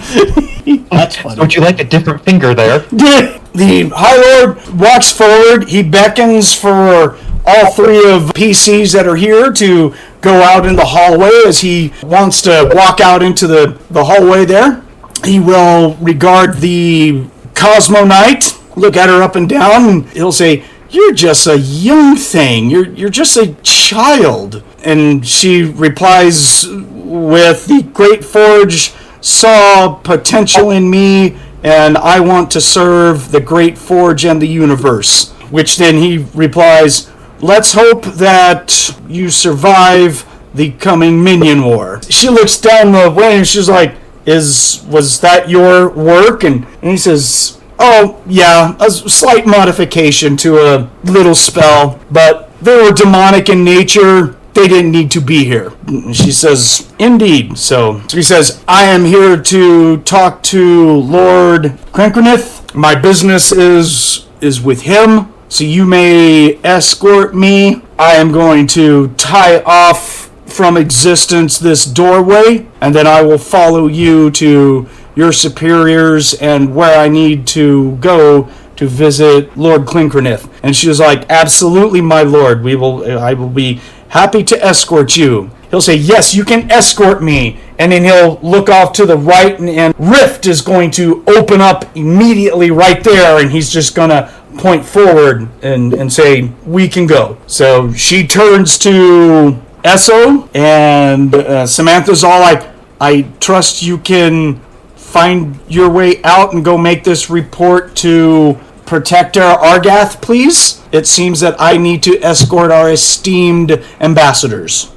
That's funny. Would you like a different finger there? The High Lord walks forward. He beckons for all three of PCs that are here to go out in the hallway as he wants to walk out into the hallway there. He will regard the Cosmo Knight, look at her up and down, and he'll say, "You're just a young thing. You're just a child." And she replies with, "The Great Forge saw potential in me, and I want to serve the Great Forge and the universe." Which then he replies, "Let's hope that you survive the coming Minion War." She looks down the way and she's like, was that your work? And he says, "Oh, yeah, a slight modification to a little spell, but they were demonic in nature. They didn't need to be here." And she says, "Indeed." So he says, "I am here to talk to Lord Clinkernath. My business is with him. So you may escort me. I am going to tie off from existence this doorway, and then I will follow you to your superiors and where I need to go to visit Lord Clinkernath." And she was like, "Absolutely, my lord. I will be happy to escort you." He'll say, "Yes, you can escort me." And then he'll look off to the right, and Rift is going to open up immediately right there, and he's just going to point forward and say, "We can go." So she turns to Esso, and Samantha's all like, "I trust you can find your way out and go make this report to Protector Argath, please. It seems that I need to escort our esteemed ambassadors."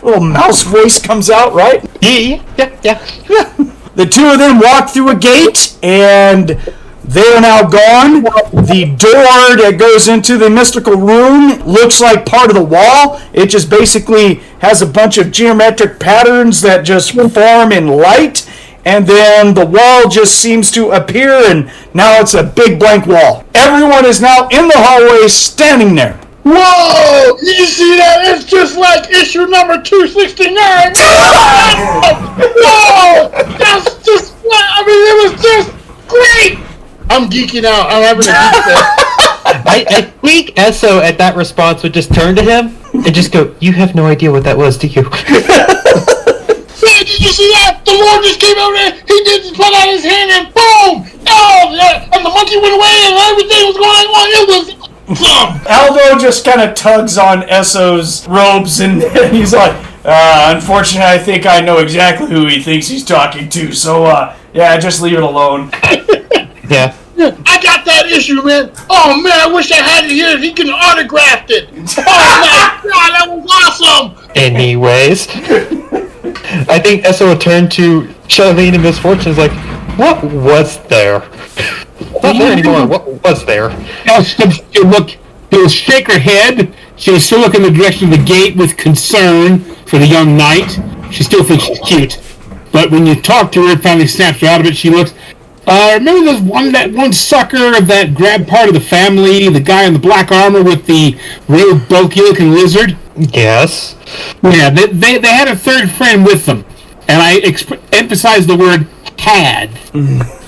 Little mouse voice comes out, right? Yeah. The two of them walk through a gate, and they are now gone. The door that goes into the mystical room looks like part of the wall. It just basically has a bunch of geometric patterns that just form in light, and then the wall just seems to appear, and now it's a big blank wall. Everyone is now in the hallway standing there. Whoa! Did you see that? It's just like issue number 269. Whoa! That's just, it was just great. I'm geeking out. I'm having a geek fest. I think Esso at that response would just turn to him and just go, "You have no idea what that was, do you?" Yeah, did you see that? The Lord just came over there. He did just put out his hand and boom! Oh, yeah. And the monkey went away and everything was going on. It was Aldo just kind of tugs on Esso's robes, and he's like, "Unfortunately, I think I know exactly who he thinks he's talking to, so, yeah, just leave it alone." Yeah. I got that issue, man. Oh, man, I wish I had it here. He could have autographed it. Oh, my God, that was awesome. Anyways, I think Esso will turn to Charlene and Misfortune is like, "What was there? Not there anymore. What was there?" She'll shake her head. She'll still look in the direction of the gate with concern for the young knight. She still thinks she's cute. But when you talk to her and finally snaps her out of it, she looks, remember that one sucker that grabbed part of the family, the guy in the black armor with the real bulky looking lizard? Yes. Yeah, they had a third friend with them. And I emphasize the word had,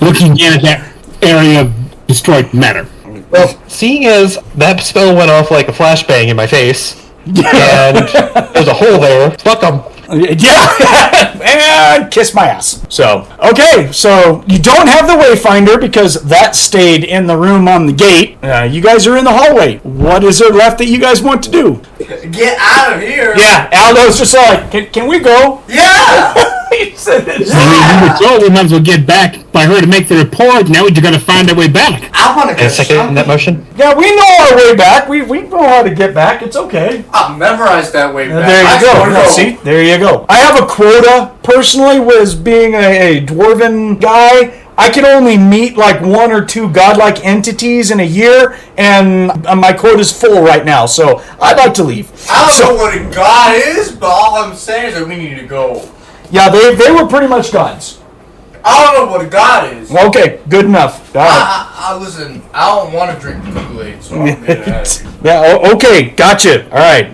looking again at that area of destroyed matter. Well, seeing as that spell went off like a flashbang in my face, and there's a hole there, fuck 'em. Yeah, and kiss my ass. So, okay, so you don't have the Wayfinder because that stayed in the room on the gate. You guys are in the hallway. What is there left that you guys want to do? Get out of here. Yeah, Aldo's just like, can we go? Yeah. He said it. So we might as well get back by her to make the report. Now we just got to find our way back. I want to And go a second in that motion? Yeah, we know our way back. We know how to get back. It's okay. I'll memorize that way back. There you I go. swear Yeah, to see, there you go. I have a quota personally, as being a dwarven guy. I can only meet like 1 or 2 godlike entities in a year, and my quota's full right now, so I'd like to leave. I don't know what a god is, but all I'm saying is that we need to go. Yeah, they were pretty much gods. I don't know what a god is. Okay, good enough. All right. Listen, I don't want to drink Kool-Aid, so I'm good. Yeah, okay, gotcha. All right,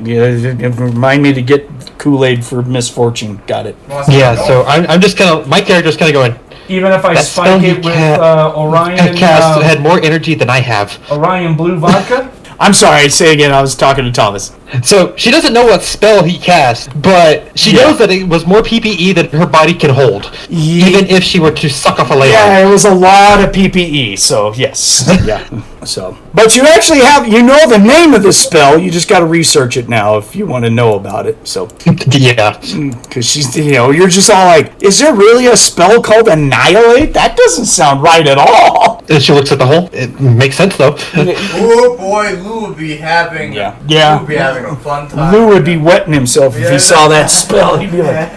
remind me to get Kool-Aid for misfortune. Got it. Yeah, so I'm just kind of, my character's kind of going, Even if I that spike spell it with Orion, I cast had more energy than I have. Orion Blue Vodka. I'm sorry. Say again. I was talking to Thomas. So she doesn't know what spell he cast, but she knows that it was more PPE than her body can hold, even if she were to suck off a layer. Yeah, it was a lot of PPE. So yes, yeah. So, but you actually have the name of this spell. You just got to research it now if you want to know about it. So yeah, because she's you're just all like, is there really a spell called Annihilate? That doesn't sound right at all. And she looks at the hole. It makes sense though. Oh boy, Lou would be having. Yeah. Lou would be having a fun time. Lou would be wetting himself if he saw that spell. He'd be like,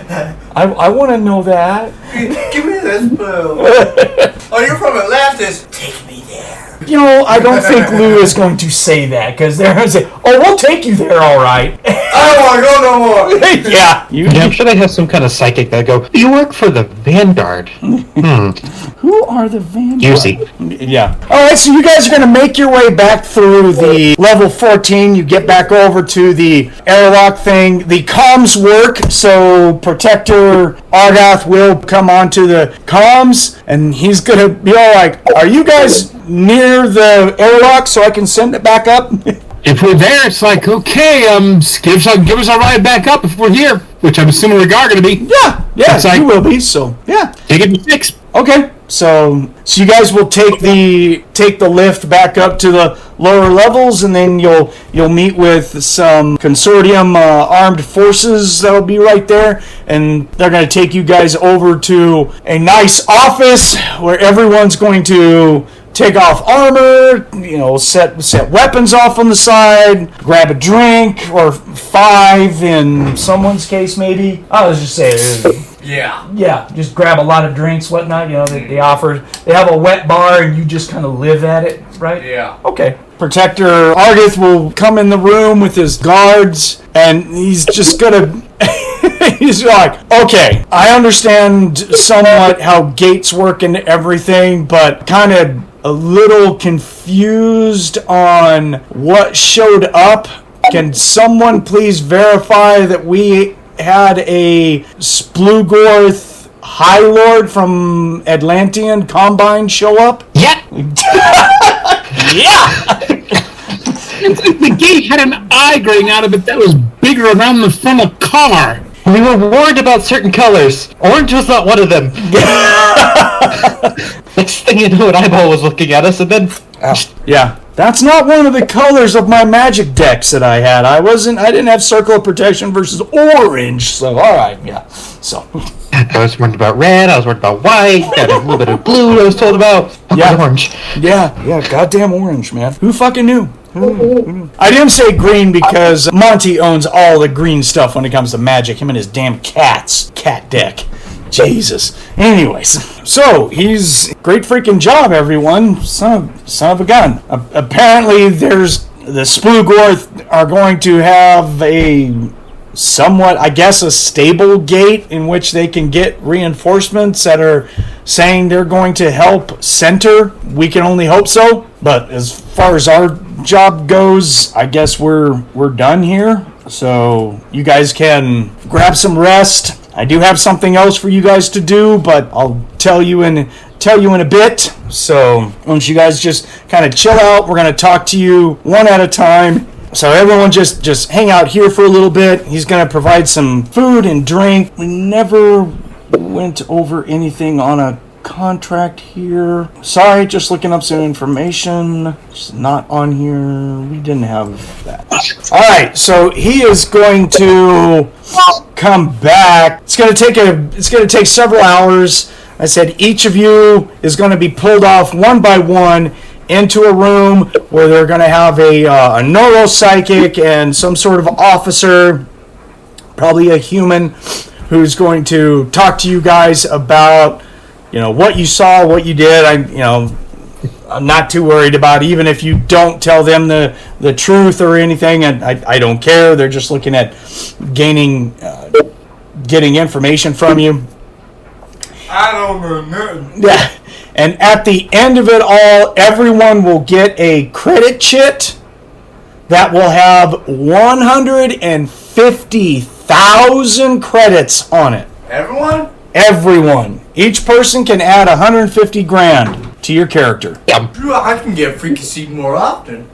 I want to know that. Give me that spell. Oh, you're from Atlantis. Take me there. I don't think Lou is going to say that, because they're going to say, oh, we'll take you there, all right. I don't want to go no more. Yeah, I'm sure they have some kind of psychic that go, you work for the Vanguard. Who are the Vanguard? Juicy. Yeah. All right, so you guys are going to make your way back through the level 14. You get back over to the airlock thing. The comms work, so Protector Argath will come onto the comms, and he's going to be all like, are you guys near the airlock so I can send it back up? If we're there, it's like, okay, give us a ride back up if we're here, which I'm assuming we are going to be. Yeah, It's like, you will be, so, yeah. Take it to 6. Okay, so you guys will take the lift back up to the lower levels, and then you'll meet with some consortium armed forces that'll be right there, and they're going to take you guys over to a nice office where everyone's going to take off armor, set weapons off on the side, grab a drink, or 5 in someone's case maybe. I was just saying. Yeah, just grab a lot of drinks, whatnot. They have a wet bar, and you just kind of live at it, right? Yeah. Okay. Protector Argath will come in the room with his guards, and he's just gonna. He's like, okay, I understand somewhat how gates work and everything, but kind of a little confused on what showed up. Can someone please verify that we had a Splugorth High Lord from Atlantean Combine show up? Yeah. Yeah! The gate had an eye growing out of it that was bigger around the front of the car. We were warned about certain colors. Orange was not one of them. Next thing you know, an eyeball was looking at us, and then... Yeah. That's not one of the colors of my magic decks that I had. I didn't have Circle of Protection versus orange, so alright, yeah. So... I was warned about red, I was warned about white, got a little bit of blue I was told about. Orange. Yeah, goddamn orange, man. Who fucking knew? I didn't say green because Monte owns all the green stuff when it comes to magic. Him and his damn cat deck. Jesus. Anyways, so he's great freaking job, everyone. Son of a gun. Apparently, there's the Splugorth are going to have a somewhat, I guess, a stable gate in which they can get reinforcements that are saying they're going to help center. We can only hope so. But as far as our job goes, I guess we're done here. So you guys can grab some rest. I do have something else for you guys to do, but I'll tell you in a bit. So once you guys just kind of chill out, we're going to talk to you one at a time. So everyone just hang out here for a little bit. He's going to provide some food and drink. We never went over anything on a contract here. Sorry, just looking up some information. It's not on here. We didn't have that. All right, so he is going to come back. It's going to take several hours. I said each of you is going to be pulled off one by one into a room where they're going to have a neuropsychic and some sort of officer, probably a human, who's going to talk to you guys about what you saw, what you did, I'm not too worried about, even if you don't tell them the truth or anything. And I don't care. They're just looking at getting information from you. I don't know nothing. Yeah. And at the end of it all, everyone will get a credit chit that will have 150,000 credits on it. Everyone? Everyone. Each person can add 150 grand to your character. Drew, I can get freaky seat more often.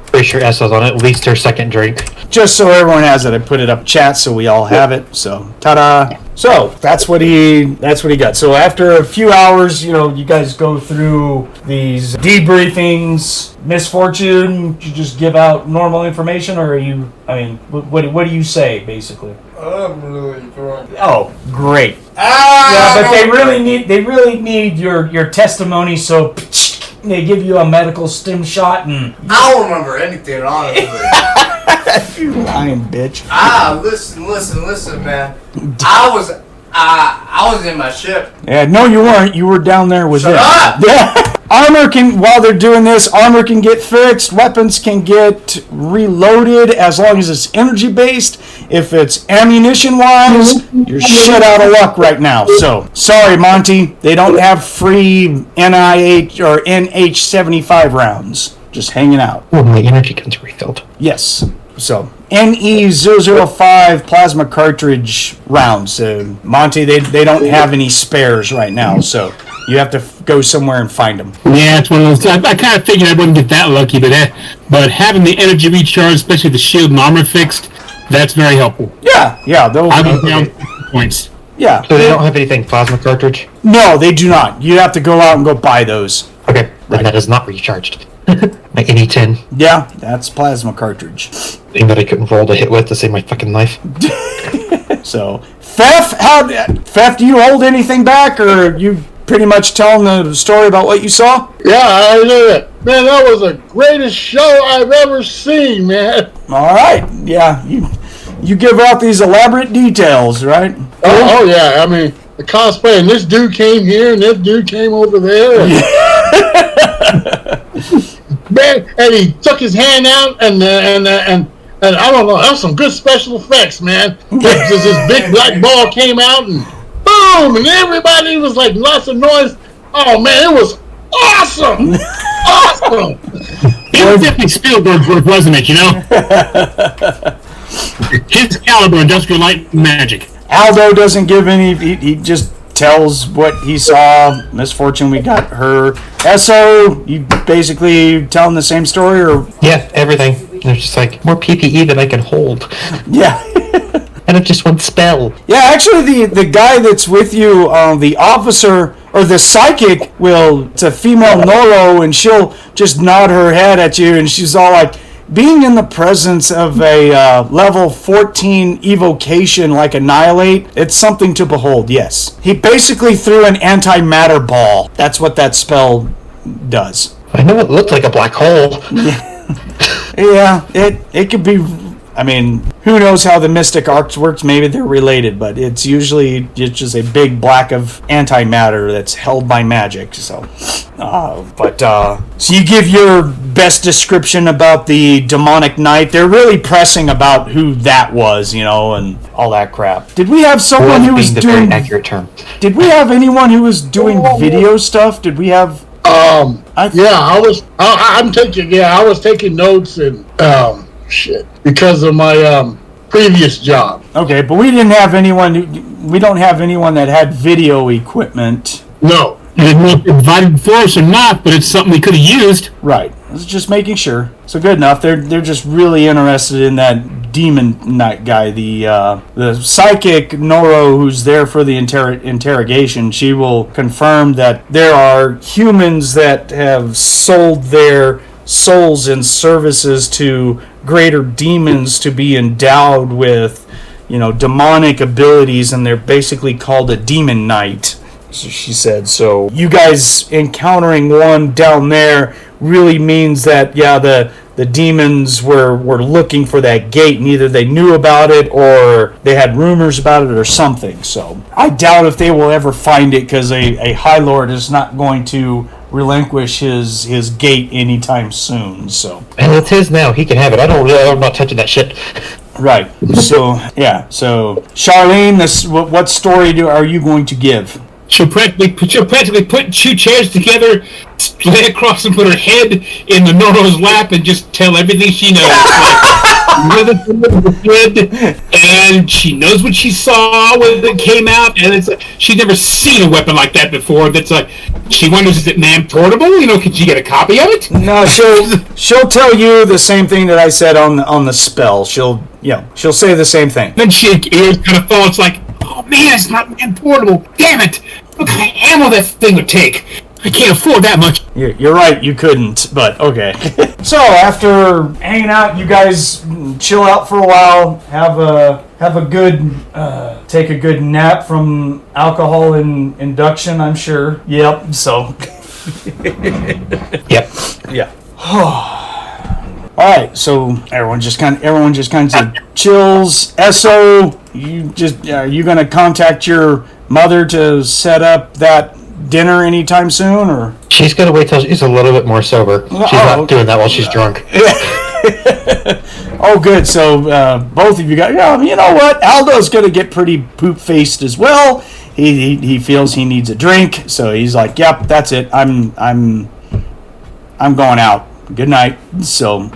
Pretty sure Esso's on at least her second drink. Just so everyone has it, I put it up chat so we all have it. So, ta-da! So that's what he got. So after a few hours, you guys go through these debriefings. Misfortune, you just give out normal information, or what do you say basically? I'm really drunk. Oh, great! Yeah, but they really need your testimony. So they give you a medical stim shot, and I don't remember anything, honestly. you lying bitch. Listen, man. I was in my ship. Yeah, no, you weren't. You were down there with Shut them. up! Yeah. While they're doing this, armor can get fixed, weapons can get reloaded as long as it's energy based. If it's ammunition wise, you're shit out of luck right now. So, sorry, Monte, they don't have free NIH or NH75 rounds. Just hanging out. Oh, my energy guns refilled. Yes. So, NE005 plasma cartridge rounds. Monte, they don't have any spares right now, so you have to go somewhere and find them. Yeah, it's one of those. I kind of figured I wouldn't get that lucky, but having the energy recharge, especially the shield and armor fixed, that's very helpful. Yeah. Those. I went down points. Yeah. So they don't have anything plasma cartridge? No, they do not. You have to go out and go buy those. Okay, then that is not recharged. My NE10. Yeah, that's plasma cartridge. Thing that I couldn't roll to hit with to save my fucking life. So, Fefh, do you hold anything back, or are you pretty much telling the story about what you saw? Yeah, I did it. Man, that was the greatest show I've ever seen, man. All right. Yeah, you give out these elaborate details, right? Oh yeah, I mean, the cosplay, and this dude came here, and this dude came over there. Man, and he took his hand out, and I don't know, that was some good special effects, man. Just this big black ball came out, and boom, and everybody was like lots of noise. Oh man, it was awesome, awesome. It was definitely Spielberg's work, wasn't it? His caliber, Industrial Light and Magic. Aldo doesn't give any. He just tells what he saw. Misfortune, we got her. SO, you basically telling the same story, or? Yeah, everything. There's just like more PPE than I can hold. Yeah. And it's just one spell. Yeah, actually, the guy that's with you, the officer or the psychic, it's a female Noro, and she'll just nod her head at you, and she's all like, being in the presence of a level 14 evocation like Annihilate, it's something to behold, yes. He basically threw an antimatter ball. That's what that spell does. I know it looked like a black hole. Yeah, it could be. I mean, who knows how the Mystic Arcs works? Maybe they're related, but it's usually just a big block of antimatter that's held by magic. So, so you give your best description about the demonic knight. They're really pressing about who that was, and all that crap. Did we have someone who was doing? Very accurate term. Did we have anyone who was doing video stuff? Did we have? I was taking notes and because of my previous job. Okay, but we didn't have anyone. We don't have anyone that had video equipment. No. I didn't know if it invited for us or not, but it's something we could have used. Right. I was just making sure. So good enough. They're just really interested in that demon knight guy, the psychic Noro who's there for the interrogation. She will confirm that there are humans that have sold their souls and services to greater demons to be endowed with, demonic abilities, and they're basically called a demon knight. So she said, so you guys encountering one down there really means that, the the demons were looking for that gate, and either they knew about it or they had rumors about it or something. So I doubt if they will ever find it, because a High Lord is not going to relinquish his gate anytime soon. So, and it's his now. He can have it. I'm not touching that shit. Right. So yeah. So Charlene, what story are you going to give? She'll practically put two chairs together, lay across and put her head in the Noro's lap, and just tell everything she knows. And she knows what she saw when it came out, and it's like she's never seen a weapon like that before. That's like she wonders, is it man portable? Could she get a copy of it? No, she'll tell you the same thing that I said on the spell. She'll say the same thing. Then she ears kind of fall. It's like, oh man, it's not man portable. Damn it! What kind of ammo that thing would take? I can't afford that much. You're right, you couldn't, but okay. So after hanging out, you guys chill out for a while, have a good take a good nap from alcohol and induction, I'm sure. Yep. So. Yep. Yeah. All right, so everyone just kind of chills. Esso, are you gonna contact your mother to set up that dinner anytime soon, or? She's gonna wait till she's a little bit more sober. She's not doing that while she's drunk. Oh, good. So both of you got. You know what? Aldo's gonna get pretty poop faced as well. He feels he needs a drink, so he's like, "Yep, that's it. I'm going out. Good night." So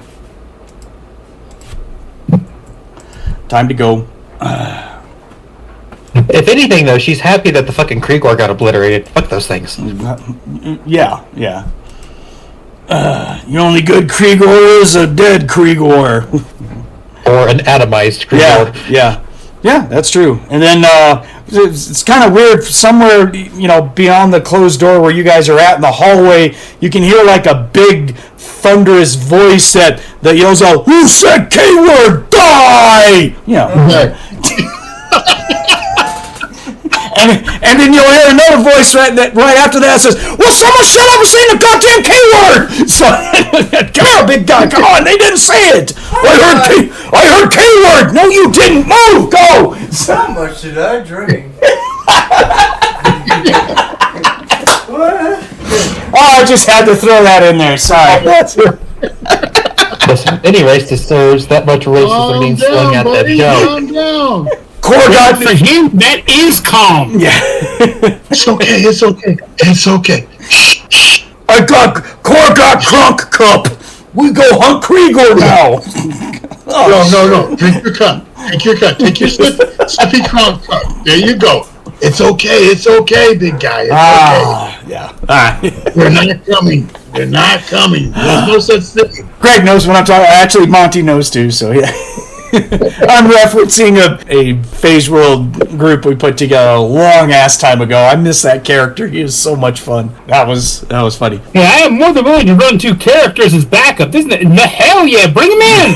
time to go. If anything, though, she's happy that the fucking Krigor got obliterated. Fuck those things. Yeah. The only good Krigor is a dead Krigor. Or an atomized Krigor. Yeah, that's true. And then it's kind of weird, somewhere, beyond the closed door where you guys are at in the hallway, you can hear like a big thunderous voice that yells out, "Who said K-word? Die!" And then you'll hear another voice right after that says, "Well, someone shut up and say the goddamn K-word!" So, come here, big guy, come on, they didn't say it. I heard K-word. No, you didn't. Move, go. How much did I drink? What? Oh, I just had to throw that in there. Sorry. Listen, any racist serves that much racism means slung out that joke. Calm down. Korgot For him, that is calm. Yeah. It's okay. Shh. I got Korgot Crunk Cup. We go hunt Krieger now. No. Drink your cup. Take your sippy crunk cup. There you go. It's okay, big guy. It's okay. Yeah. All right. They're not coming. There's no such thing. Greg knows what I'm talking about. Actually, Monte knows too, so yeah. I'm referencing a Phase World group we put together a long-ass time ago. I miss that character. He was so much fun. That was funny. Yeah, I am more than willing to run two characters as backup, isn't it? Hell yeah, bring them in!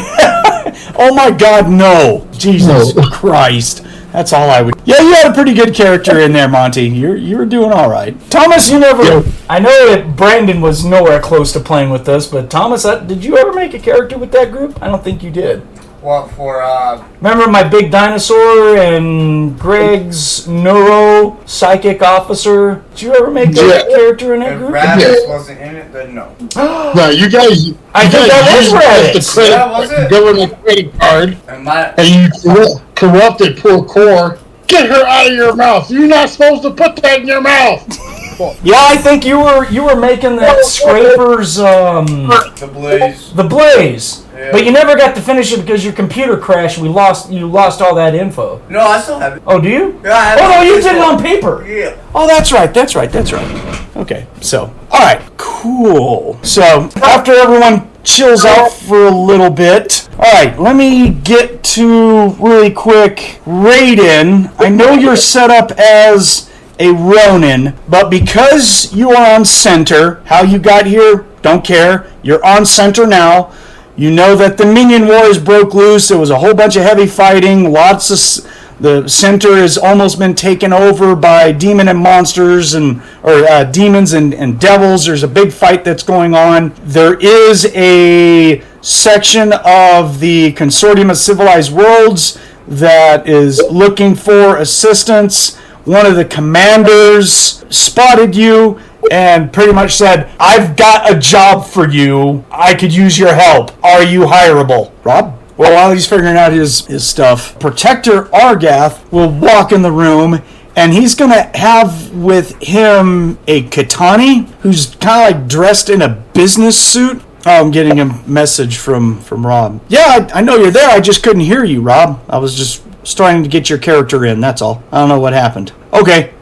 Oh my god, no. Jesus Christ. That's all I would... Yeah, you had a pretty good character in there, Monty. You were doing all right. Thomas, you never... Yeah. I know that Brandon was nowhere close to playing with us, but Thomas, did you ever make a character with that group? I don't think you did. What for, Remember my big dinosaur and Greg's neuro psychic officer? Did you ever make that character in that group? If Raditz wasn't in it, then no. No, you guys... I think that was Raditz. Yeah, was it? Government credit card, And you corrupted poor Core. Get her out of your mouth. You're not supposed to put that in your mouth. Yeah, I think you were making that Scraper's The Blaze. Yeah. But you never got to finish it because your computer crashed. You lost all that info. No, I still have it. Oh, do you? Yeah, I have it. Oh no, you did it on paper. Yeah. Oh, that's right. Okay, so all right, cool. So after everyone chills out for a little bit, all right, let me get to really quick. Raiden, I know you're set up as a Ronin, but because you are on center, how you got here, don't care. You're on center now. You know that the Minion Wars broke loose. There was a whole bunch of heavy fighting, lots the center has almost been taken over by demon and monsters or demons and devils. There's a big fight that's going on. There is a section of the Consortium of Civilized Worlds that is looking for assistance. One of the commanders spotted you and pretty much said, I've got a job for you. I could use your help. Are you hireable? Rob? Well, while he's figuring out his stuff, Protector Argath will walk in the room, and he's going to have with him a Katani, who's kind of like dressed in a business suit. Oh, I'm getting a message from Rob. Yeah, I know you're there. I just couldn't hear you, Rob. I was just starting to get your character in, that's all. I don't know what happened. Okay.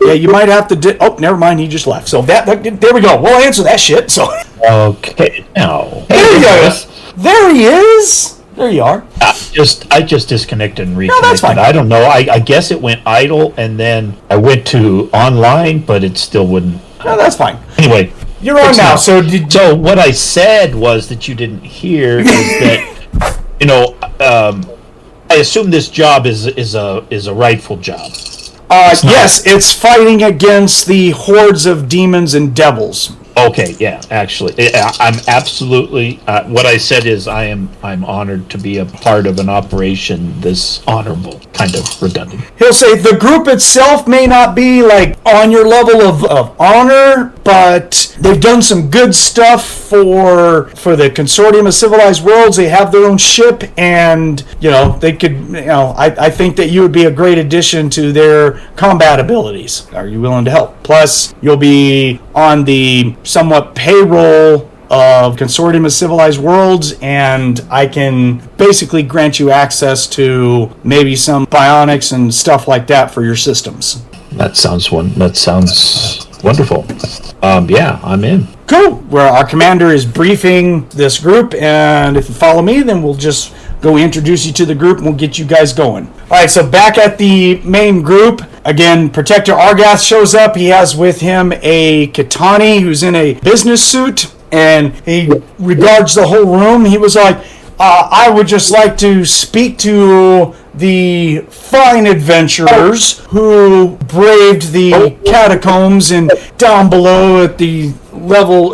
Yeah, you might have to... oh, never mind, he just left. So there we go. We'll answer that shit, so... Okay, now... There you go. There he is. There you are. I just disconnected and reconnected. No, that's fine. I don't know. I guess it went idle, and then I went to online, but it still wouldn't... No, that's fine. Anyway... You're on now, so what I said was that you didn't hear is that, I assume this job is a rightful job. Yes, it's fighting against the hordes of demons and devils. Okay, yeah, actually, I'm absolutely. What I said is I'm honored to be a part of an operation this honorable. Kind of redundant. He'll say the group itself may not be like on your level of honor, but they've done some good stuff for the Consortium of Civilized Worlds. They have their own ship, and they could. I think that you would be a great addition to their combat abilities. Are you willing to help? Plus, you'll be on the somewhat payroll of Consortium of Civilized Worlds, and I can basically grant you access to maybe some bionics and stuff like that for your systems. That sounds wonderful. Yeah, I'm in. Cool. Where our commander is briefing this group, and if you follow me, then we'll just go introduce you to the group and we'll get you guys going. All right, so back at the main group, again, Protector Argath shows up. He has with him a Katani who's in a business suit, and he regards the whole room. He was like, I would just like to speak to the fine adventurers who braved the catacombs and down below at the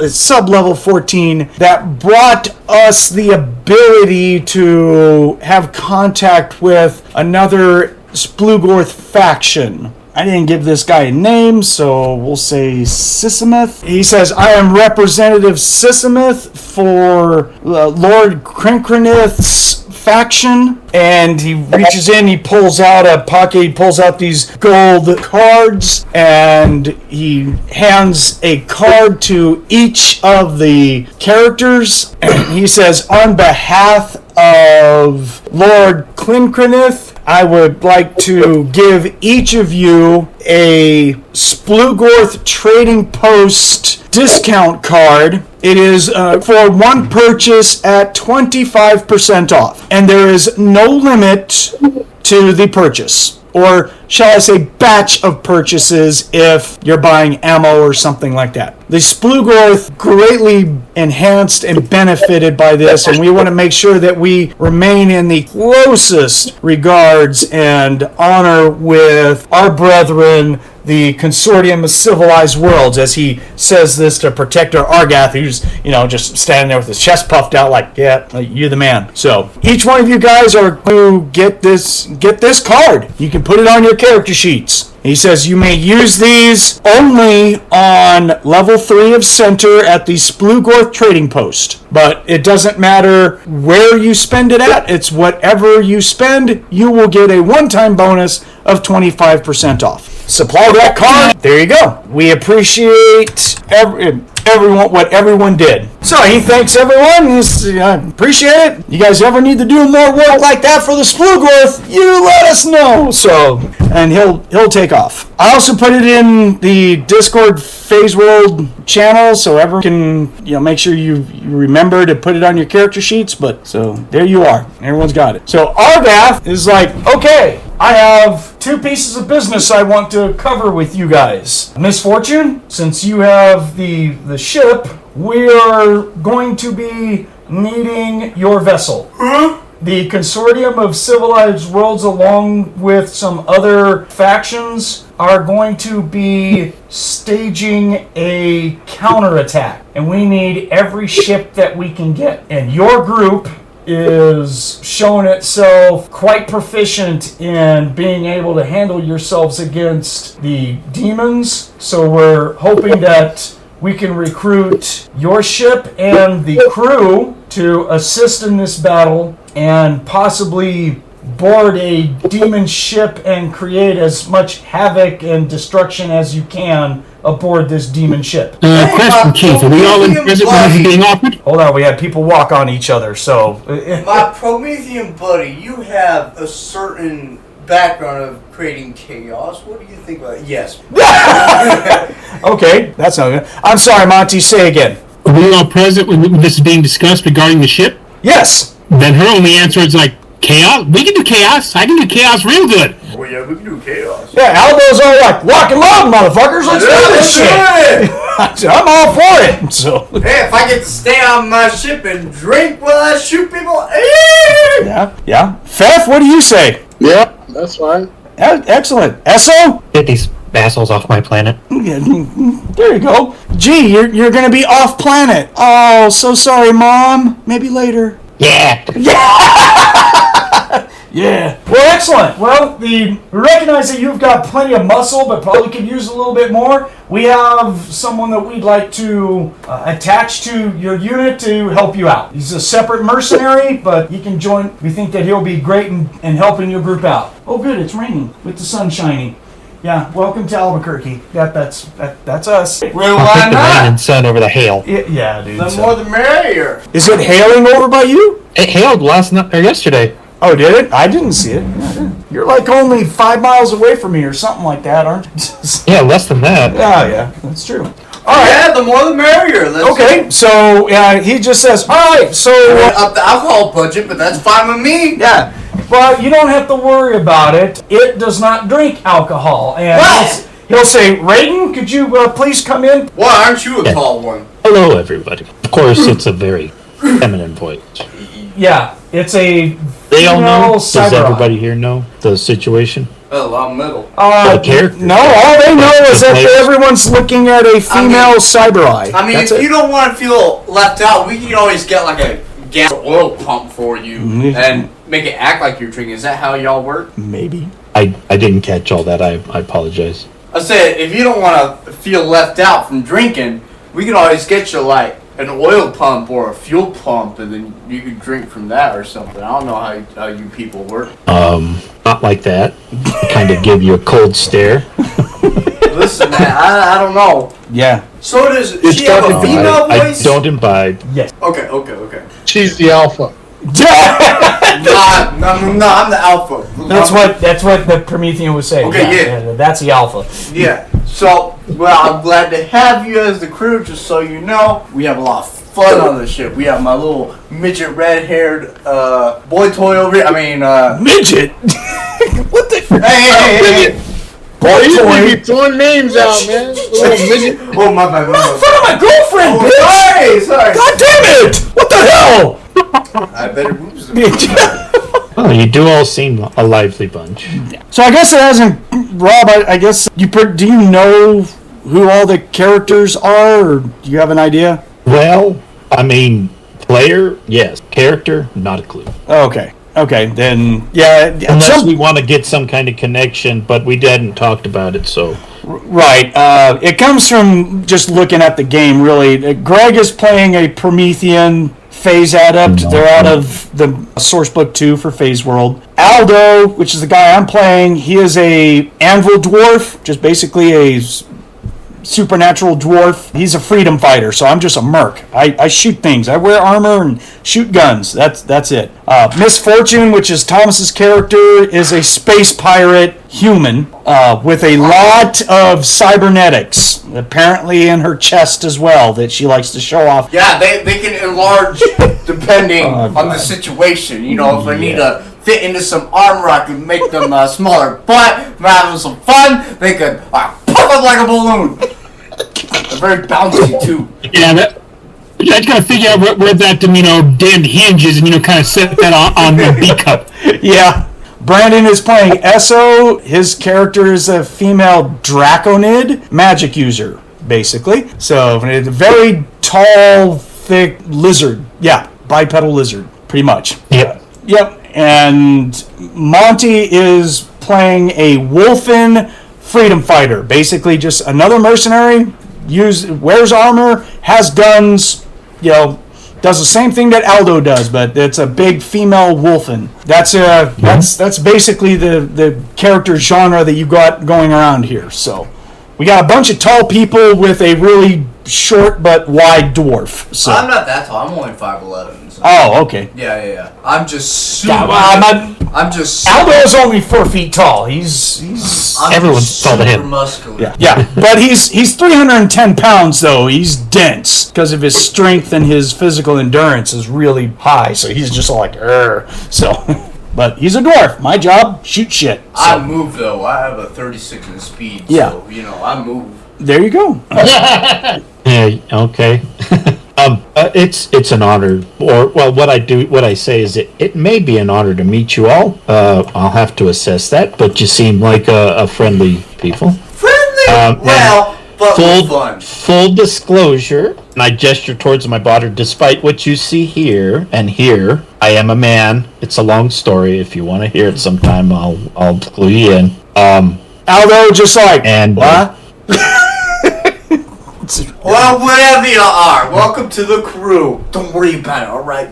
sub-level 14 that brought us the ability to have contact with another Splugorth faction. I didn't give this guy a name, so we'll say Sisimeth. He says, I am Representative Sisimeth for Lord Crinkrinith's faction. And he reaches in, he pulls out a pocket, he pulls out these gold cards, and he hands a card to each of the characters. And he says, on behalf of Lord Crinkrinith, I would like to give each of you a Splugorth Trading Post discount card. It is for one purchase at 25% off. And there is no limit to the purchase. Or shall I say batch of purchases if you're buying ammo or something like that. The Splugorth greatly enhanced and benefited by this, and we want to make sure that we remain in the closest regards and honor with our brethren, the Consortium of Civilized Worlds, as he says this to Protector Argath, who's, just standing there with his chest puffed out like, yeah, you're the man. So, each one of you guys are going to get this card. You can put it on your character sheets. He says you may use these only on level 3 of Center at the Splugorth Trading Post. But it doesn't matter where you spend it at. It's whatever you spend, you will get a one-time bonus of 25% off. Supply that card. There you go. We appreciate everyone, what everyone did. So he thanks everyone. I appreciate it. You guys ever need to do more work like that for the Splugorth, you let us know. So, and he'll take off. I also put it in the Discord Phase World channel, so everyone can make sure you remember to put it on your character sheets. But so there you are. Everyone's got it. So Argath is like, okay, I have 2 pieces of business I want to cover with you guys. Misfortune, since you have the ship, we are going to be needing your vessel. the consortium of civilized worlds, along with some other factions, are going to be staging a counterattack. And we need every ship that we can get. And your group is showing itself quite proficient in being able to handle yourselves against the demons. So we're hoping that we can recruit your ship and the crew to assist in this battle and possibly board a demon ship and create as much havoc and destruction as you can aboard this demon ship. Question, Chief. Are we all in present when this is being offered? Hold on, we had people walk on each other, so... My Promethean buddy, you have a certain background of creating chaos. What do you think about it? Yes. Okay, that's not good. I'm sorry, Monte, say again. Are we all present when this is being discussed regarding the ship? Yes! Then her only answer is like, chaos? We can do chaos. I can do chaos real good. Oh yeah, we can do chaos. Yeah, Aldo's all like, lock and load, motherfuckers, let's do this shit! I'm all for it, so... Hey, if I get to stay on my ship and drink while I shoot people, Yeah. Fefh, what do you say? Yeah, that's fine. Excellent. Esso? Get these assholes off my planet. There you go. Gee, you're gonna be off planet. Oh, so sorry, Mom. Maybe later. Yeah. Yeah. Well, excellent. Well, we recognize that you've got plenty of muscle, but probably could use a little bit more. We have someone that we'd like to attach to your unit to help you out. He's a separate mercenary, but he can join. We think that he'll be great in helping your group out. Oh, good. It's raining with the sun shining. Yeah. Welcome to Albuquerque. That's us. well, I'll why take the rain not? and sun over the hail. Yeah, dude. The more the merrier. Is it hailing over by you? It hailed last night or yesterday. Oh, did it? I didn't see it. Yeah, I didn't. You're like only 5 miles away from me or something like that, aren't you? Yeah, less than that. Yeah, that's true. All right. Yeah, the more the merrier. Let's Okay, so he just says, all right, so... up the alcohol budget, but that's fine with me. yeah, well, you don't have to worry about it. It does not drink alcohol. And What? he'll say, Raiden, could you please come in? Why aren't you a tall one? Hello, everybody. Of course, it's a very feminine voice. Yeah, it's a They all know. female Does Cyberai. everybody here know the situation? Oh, I'm middle. The character. No, all they know is The that players. everyone's looking at a female Cyberai. I mean, That's if it. you don't want to feel left out, we can always get like a gas oil pump for you and make it act like you're drinking. Is that how y'all work? Maybe. I didn't catch all that. I apologize. I said, if you don't want to feel left out from drinking, we can always get you like an oil pump or a fuel pump, and then you can drink from that or something. I don't know how you people work. Not like that. Kind of give you a cold stare. Listen, man, I don't know. Yeah. So does she have a female I voice? don't imbibe. Yes. Okay. She's the alpha. Nah, I'm the alpha. That's what the Promethean was saying. Okay, yeah. That's the alpha. Yeah. So, well, I'm glad to have you as the crew. Just so you know, we have a lot of fun on the ship. We have my little midget, red-haired boy toy over here. I mean, Midget? What the? hey. Boy You toy? be throwing names out, man. Little midget. Oh my bad. In front of my girlfriend, Oh, bitch! sorry. God damn it! What the hell? I better move some. Oh, you do all seem a lively bunch. So I guess it hasn't, Rob. I guess do you know who all the characters are, or do you have an idea? Well, I mean, player, yes. Character, not a clue. Okay, then yeah. Unless we want to get some kind of connection, but we hadn't talked about it, so. Right. It comes from just looking at the game, really. Greg is playing a Promethean Phase Adept. They're out of the Sourcebook 2 for Phase World. Aldo, which is the guy I'm playing, he is a Anvil Dwarf, just basically a supernatural dwarf. He's a freedom fighter, so I'm just a merc. I shoot things. I wear armor and shoot guns. That's it. Misfortune, which is Thomas's character, is a space pirate human with a lot of cybernetics, apparently in her chest as well, that she likes to show off. Yeah, they can enlarge depending on the situation. You know, if they need to fit into some armor, I could make them smaller. But if I'm having some fun, they could pop up like a balloon. They're very bouncy too. Yeah, I just gotta figure out where that damned hinge is, and kind of set that on the B cup. Yeah. Brandon is playing Esso. His character is a female Draconid magic user, basically. So, a very tall, thick lizard. Yeah, bipedal lizard, pretty much. Yep. Yep. And Monte is playing a Wolfen freedom fighter. Basically, just another mercenary. Wears armor, has guns, does the same thing that Aldo does, but it's a big female Wolfen. That's basically the character genre that you got going around here. So we got a bunch of tall people with a really short but wide dwarf. So I'm not that tall. I'm only 5'11". So. Oh, okay. Yeah. I'm just super. I'm just. Aldo's only 4 feet tall. He's Everyone's tall to him. Muscular. Yeah. But he's 310 pounds though. He's dense because of his strength, and his physical endurance is really high. So he's just like So, but he's a dwarf. My job, shoot shit. So. I move though. I have a 36 in speed. Yeah. So I move. There you go. Yeah, okay. It's an honor, what I say is it may be an honor to meet you all. I'll have to assess that, but you seem like a friendly people. Friendly? But fun. Full disclosure, and I gesture towards my body, despite what you see here and here, I am a man. It's a long story. If you want to hear it sometime, I'll clue you in. Aldo, just like, and what? Well, whatever you are, welcome to the crew. Don't worry about it, alright?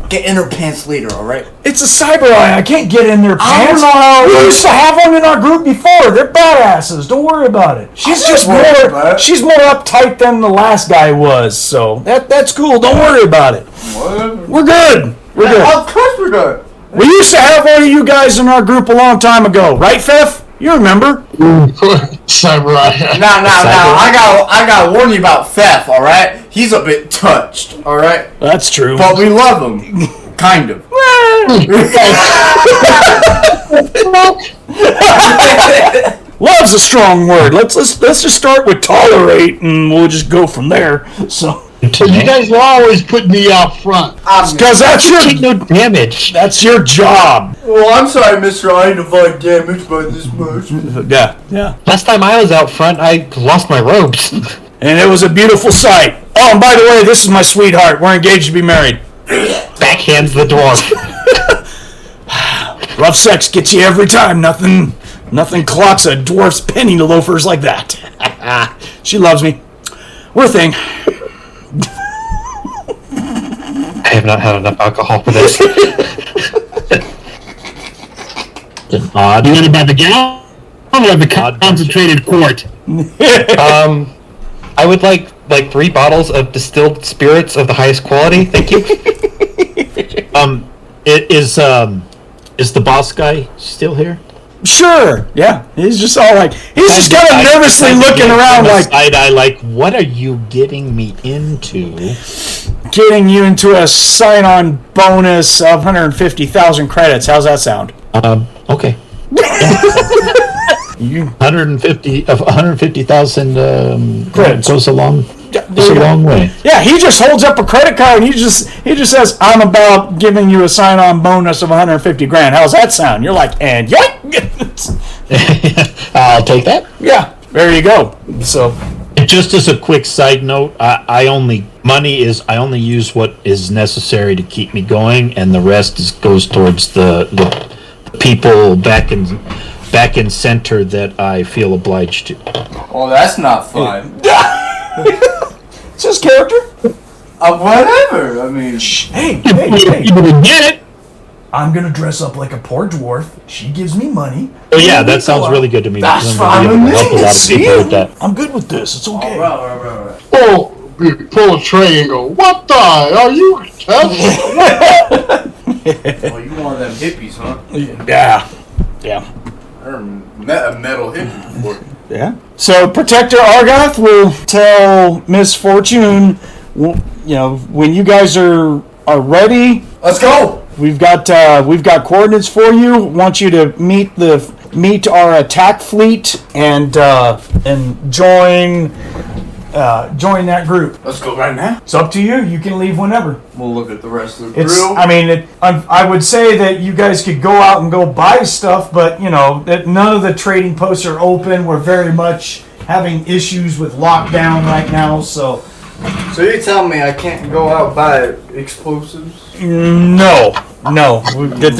Get in her pants later, alright? It's a Cyberai. I can't get in their I pants. don't know. We used to have one in our group before. They're badasses. Don't worry about it. She's she's more uptight than the last guy was. So that's cool. Don't worry about it. Whatever. We're good. We're good. Of course we're good. We used to have one of you guys in our group a long time ago, right, Fefh? You remember? Cyberai. Now, I gotta warn you about Fefh, alright? He's a bit touched, alright? That's true. But we love him. Kind of. Love's a strong word. Let's just start with tolerate, and we'll just go from there. So. But you guys will always put me out front. Because that's your Take no damage. That's your job. Well, I'm sorry, mister. I didn't avoid damage by this much. Yeah. Last time I was out front, I lost my robes. And it was a beautiful sight. Oh, and by the way, this is my sweetheart. We're engaged to be married. Backhands the dwarf. Rough sex gets you every time. Nothing clocks a dwarf's penny to loafers like that. She loves me. We're a thing. I have not had enough alcohol for this. an odd. You want to buy the gallon or the concentrated quart? I would like 3 bottles of distilled spirits of the highest quality. Thank you. Is the boss guy still here? Sure. Yeah. He's just all like, he's just kind of nervously looking around like, side eye, like, what are you getting me into? getting you into a sign-on bonus of 150,000 credits. How's that sound? Okay. You 150,000 Credits. goes a long way. Yeah, he just holds up a credit card and he just says, "I'm about giving you a sign-on bonus of 150 grand." How's that sound? You're like, and yoink. I'll take that. Yeah, there you go. So, Just as a quick side note, I only use what is necessary to keep me going, and the rest goes towards the people back in center that I feel obliged to. Well, that's not fun. it's his character. Whatever. I mean, Hey. You would get it. I'm gonna dress up like a poor dwarf. She gives me money. Oh yeah, that sounds really good to me. That's I'm gonna be fine able to with help a me. lot of See? people with that. I'm good with this. It's okay. right. Pull a tray and go, what the? Are you retarded? Oh, you one of them hippies, huh? Yeah. I met a metal hippie before. Yeah. So Protector Argoth will tell Miss Fortune, when you guys are ready. Let's go. We've got coordinates for you. Want you to meet our attack fleet and join join that group. Let's go right now. It's up to you. You can leave whenever. We'll look at the rest of the It's. crew. I mean, I would say that you guys could go out and go buy stuff, but that none of the trading posts are open. We're very much having issues with lockdown right now, so. So you're telling me I can't go out and buy explosives? No. That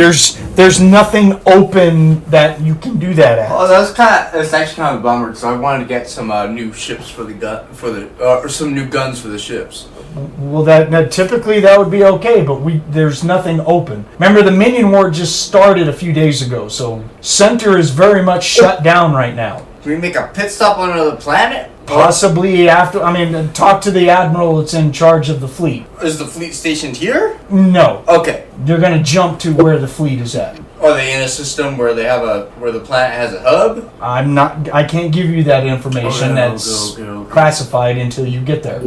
there's nothing open that you can do that at. Oh, that's actually kind of a bummer because I wanted to get some new ships for the gun or some new guns for the ships. Well, that typically that would be okay, but there's nothing open. Remember, the Minion War just started a few days ago, so Center is very much shut down right now. Can we make a pit stop on another planet? Possibly after. I mean, talk to the admiral that's in charge of the fleet. Is the fleet stationed here? No, Okay. they're gonna jump to where the fleet is at. Are they in a system where where the planet has a hub? I can't give you that information. That's Okay. classified until you get there.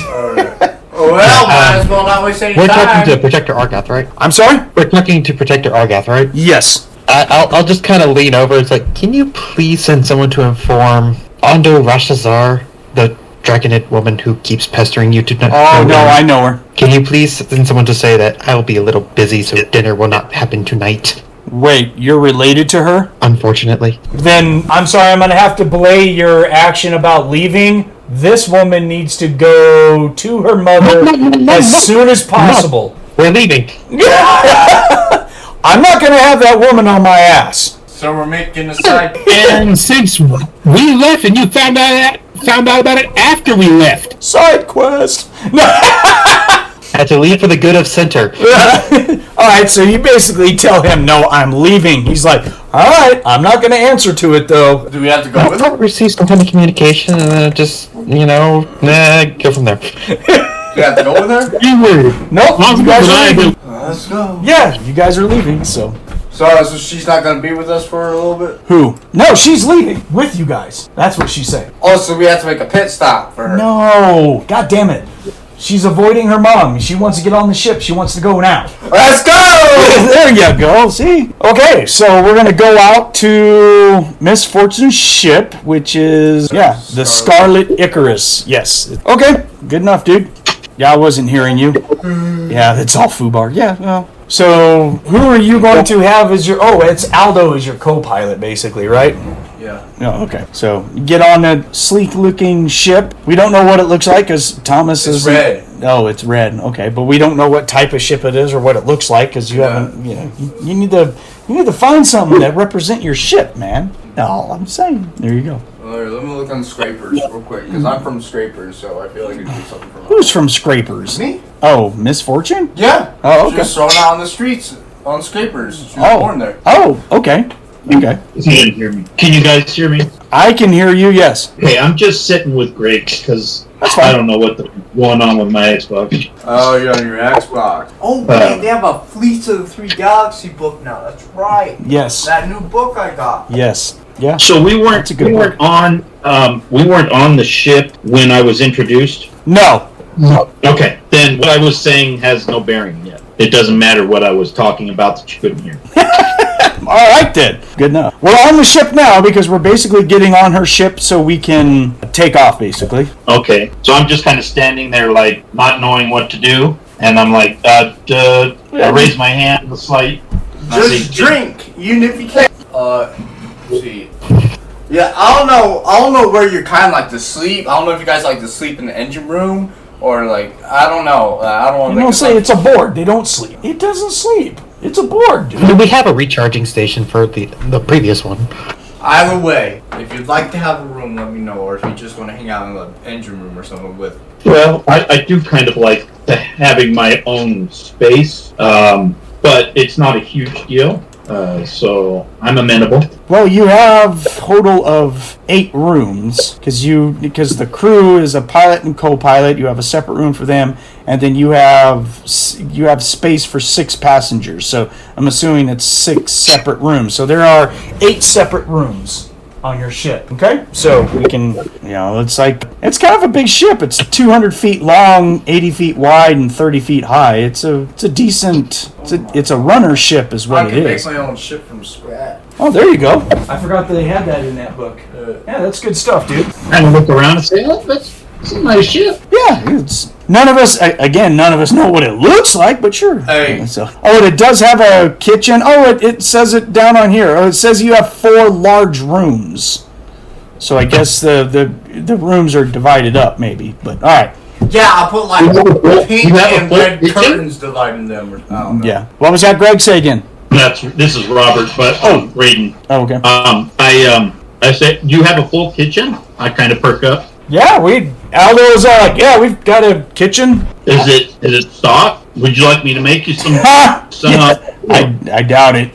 Alright. Well, might as well not waste any We're time. talking to Protector Argath, right? I'm sorry? We're talking to Protector Argath, right? Yes. I'll just kind of lean over. It's like, can you please send someone to inform Aldo Rashazar, the Draconid woman who keeps pestering you to... Oh, no, I know her. Can you please send someone to say that I will be a little busy, so dinner will not happen tonight? Wait, you're related to her? Unfortunately. Then, I'm sorry, I'm going to have to belay your action about leaving. This woman needs to go to her mother as soon as possible. We're leaving. I'm not going to have that woman on my ass. So we're making a side. And since we left and you found out about it after we left. Side quest. No. Had to leave for the good of Center. Alright, so you basically tell him, no, I'm leaving. He's like, alright, I'm not going to answer to it, though. Do we have to go I with thought we received some kind of communication and then just, go from there. Do we have to go with her? You were. Nope, you guys are leaving. Let's go. Yeah, you guys are leaving, so. So she's not going to be with us for a little bit? Who? No, she's leaving with you guys. That's what she's saying. Oh, so we have to make a pit stop for her. No, god damn it. She's avoiding her mom. She wants to get on the ship. She wants to go now. Let's go! There you go. See? Okay, so we're going to go out to Miss Fortune's ship, which is, the Scarlet Icarus. Yes. Okay, good enough, dude. Yeah, I wasn't hearing you. Yeah, that's all FUBAR. Yeah, well. So, who are you going to have as your... Oh, it's Aldo as your co-pilot, basically, right? Yeah. Oh, okay. So, you get on a sleek-looking ship. We don't know what it looks like, because Thomas is... red. Oh, it's red. Okay, but we don't know what type of ship it is or what it looks like, because you haven't... You need to find something that represent your ship, man. That's all I'm saying. There you go. Alright, let me look on Scrapers real quick, because I'm from Scrapers, so I feel like I can do something from Who's from Scrapers? Me? Oh, Miss Fortune? Yeah. Oh, okay. She was thrown out on the streets on Scrapers. She was born there. Oh, okay. Okay. You can hear me. Can you guys hear me? I can hear you, yes. Hey, I'm just sitting with Grapes because That's fine. I don't know what's going on with my Xbox. Oh, you're on your Xbox. Oh, wait, they have a Fleets of the Three Galaxy book now. That's right. Yes. That new book I got. Yes. Yeah. So we weren't That's a good we weren't on the ship when I was introduced. No. Okay, then what I was saying has no bearing yet. It doesn't matter what I was talking about that you couldn't hear. All right, then. Good enough. We're on the ship now because we're basically getting on her ship so we can take off, basically. Okay, so I'm just kind of standing there, like, not knowing what to do, and I'm like, I raise my hand a slight. Just drink, even if you can't. Let's see. Yeah, I don't know where you're kind of like to sleep. I don't know if you guys like to sleep in the engine room or like, I don't know. I don't want You to don't say it's a board. They don't sleep. It doesn't sleep. It's a board, dude. We have a recharging station for the previous one. Either way, if you'd like to have a room, let me know. Or if you just want to hang out in the engine room or something with. Well, I do kind of like having my own space, but it's not a huge deal, so I'm amenable. Well, you have a total of 8 rooms because the crew is a pilot and co-pilot. You have a separate room for them, and then you have space for 6 passengers. So I'm assuming it's 6 separate rooms. So there are 8 separate rooms on your ship. Okay, so we can, it's kind of a big ship. It's 200 feet long, 80 feet wide, and 30 feet high. It's a decent. It's a runner ship, is what I it can is. make my own ship from scratch. Oh, there you go. I forgot that they had that in that book. Yeah, that's good stuff, dude. And look around and say, oh, It's a nice ship. Yeah, it's none of us know what it looks like, but sure. Hey. So, and it does have a kitchen. It says it down on here. It says you have 4 large rooms. So I guess the rooms are divided up, maybe. But all right. Yeah, I put like pink You have a and full red kitchen? curtains dividing them. I don't know. Yeah. What was that, Greg? Say again. This is Robert, but Raiden. Oh, okay. I said, do you have a full kitchen? I kind of perk up. Yeah, Aldo was all like, yeah, we've got a kitchen. Is it stocked? Would you like me to make you some? I doubt it.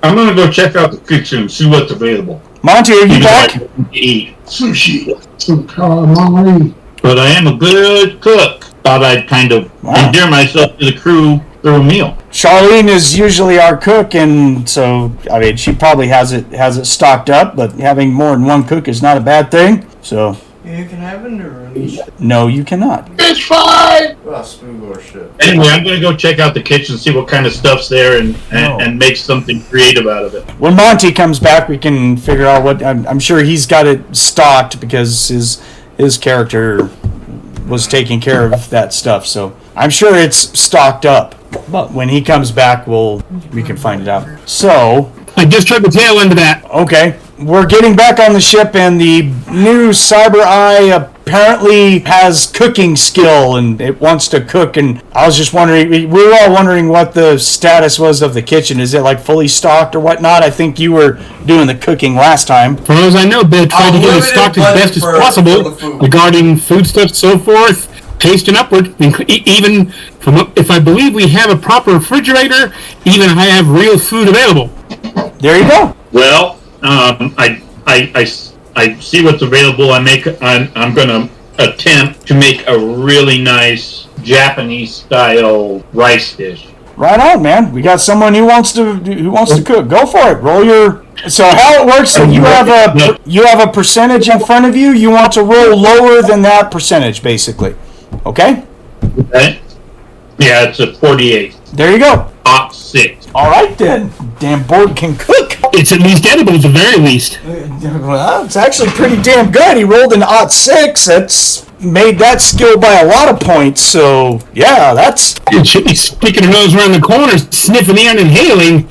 I'm gonna go check out the kitchen and see what's available. Monte, are you back? To eat. Sushi. Some calamari. But I am a good cook. Thought I'd kind of endear myself to the crew through a meal. Charlene is usually our cook, and so she probably has it stocked up. But having more than one cook is not a bad thing. So You can have a noodle. no, you cannot. It's fine. Well, spoon or shit. Anyway, I'm gonna go check out the kitchen, see what kind of stuff's there, and make something creative out of it. When Monte comes back, we can figure out what. I'm sure he's got it stocked because his character was taking care of that stuff. So I'm sure it's stocked up. But when he comes back, we can find it out. So I just heard the tail end of that. okay, we're getting back on the ship, and the new Cyberai apparently has cooking skill, and it wants to cook. And I was just wondering, we were all wondering what the status was of the kitchen. Is it like fully stocked or whatnot? I think you were doing the cooking last time. For as I know, Bill tried to get it stocked as best as for possible the food. regarding foodstuffs, so forth, paste and upward. Even if I believe we have a proper refrigerator, even I have real food available. There you go. Well, I see what's available. I'm gonna attempt to make a really nice Japanese style rice dish. Right on, man. We got someone who wants to cook. Go for it. Roll your. So how it works? So you have a percentage in front of you. You want to roll lower than that percentage, basically. Okay. Okay? Yeah, it's a 48. There you go. 6. All right then. Damn board can cook. It's at least edible, at the very least. Well, it's actually pretty damn good. He rolled an 6. That's made that skill by a lot of points. So yeah, that's. It should be sticking her nose around the corner, sniffing the air and inhaling,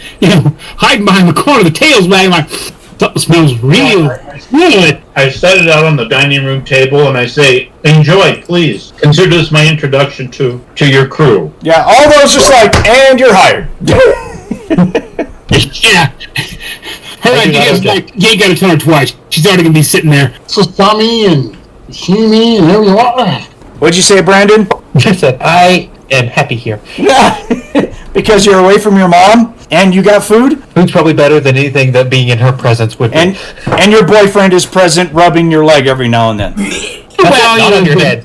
hiding behind the corner of the tail's wagging like, that smells real good. I set it out on the dining room table and I say, enjoy, please. Consider this my introduction to your crew. Yeah, all those just like, and you're hired. Yeah. Her idea is like, you ain't got to tell her twice. She's already going to be sitting there. Sasami and sashimi and everything like that. What'd you say, Brandon? I said, I am happy here. Because you're away from your mom and you got food, Food's probably better than anything that being in her presence would be. and your boyfriend is present, rubbing your leg every now and then. That's not on your head.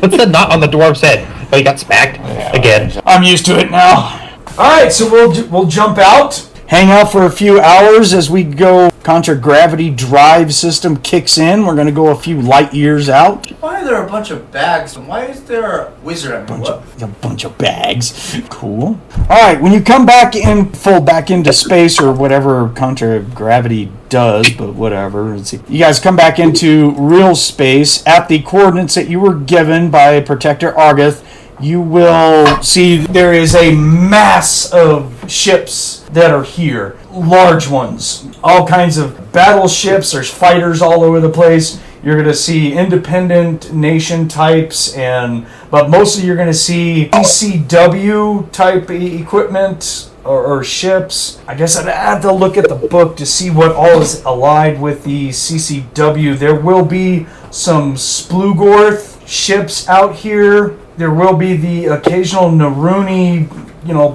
What's the knot on the dwarf's head? Oh, you got smacked again. I'm used to it now. All right, so we'll jump out, hang out for a few hours as we go. Contra-gravity drive system kicks in. We're going to go a few light years out. Why are there a bunch of bags? And why is there a wizard? I mean, what? A bunch of bags. Cool. All right, when you come back into space or whatever contra-gravity does, but whatever. Let's see. You guys come back into real space at the coordinates that you were given by Protector Argoth. You will see there is a mass of ships that are here. Large ones. All kinds of battleships. There's fighters all over the place. You're going to see independent nation types, but mostly you're going to see CCW type equipment or ships. I guess I'd have to look at the book to see what all is allied with the CCW. There will be some Splugorth ships out here. There will be the occasional Naruni,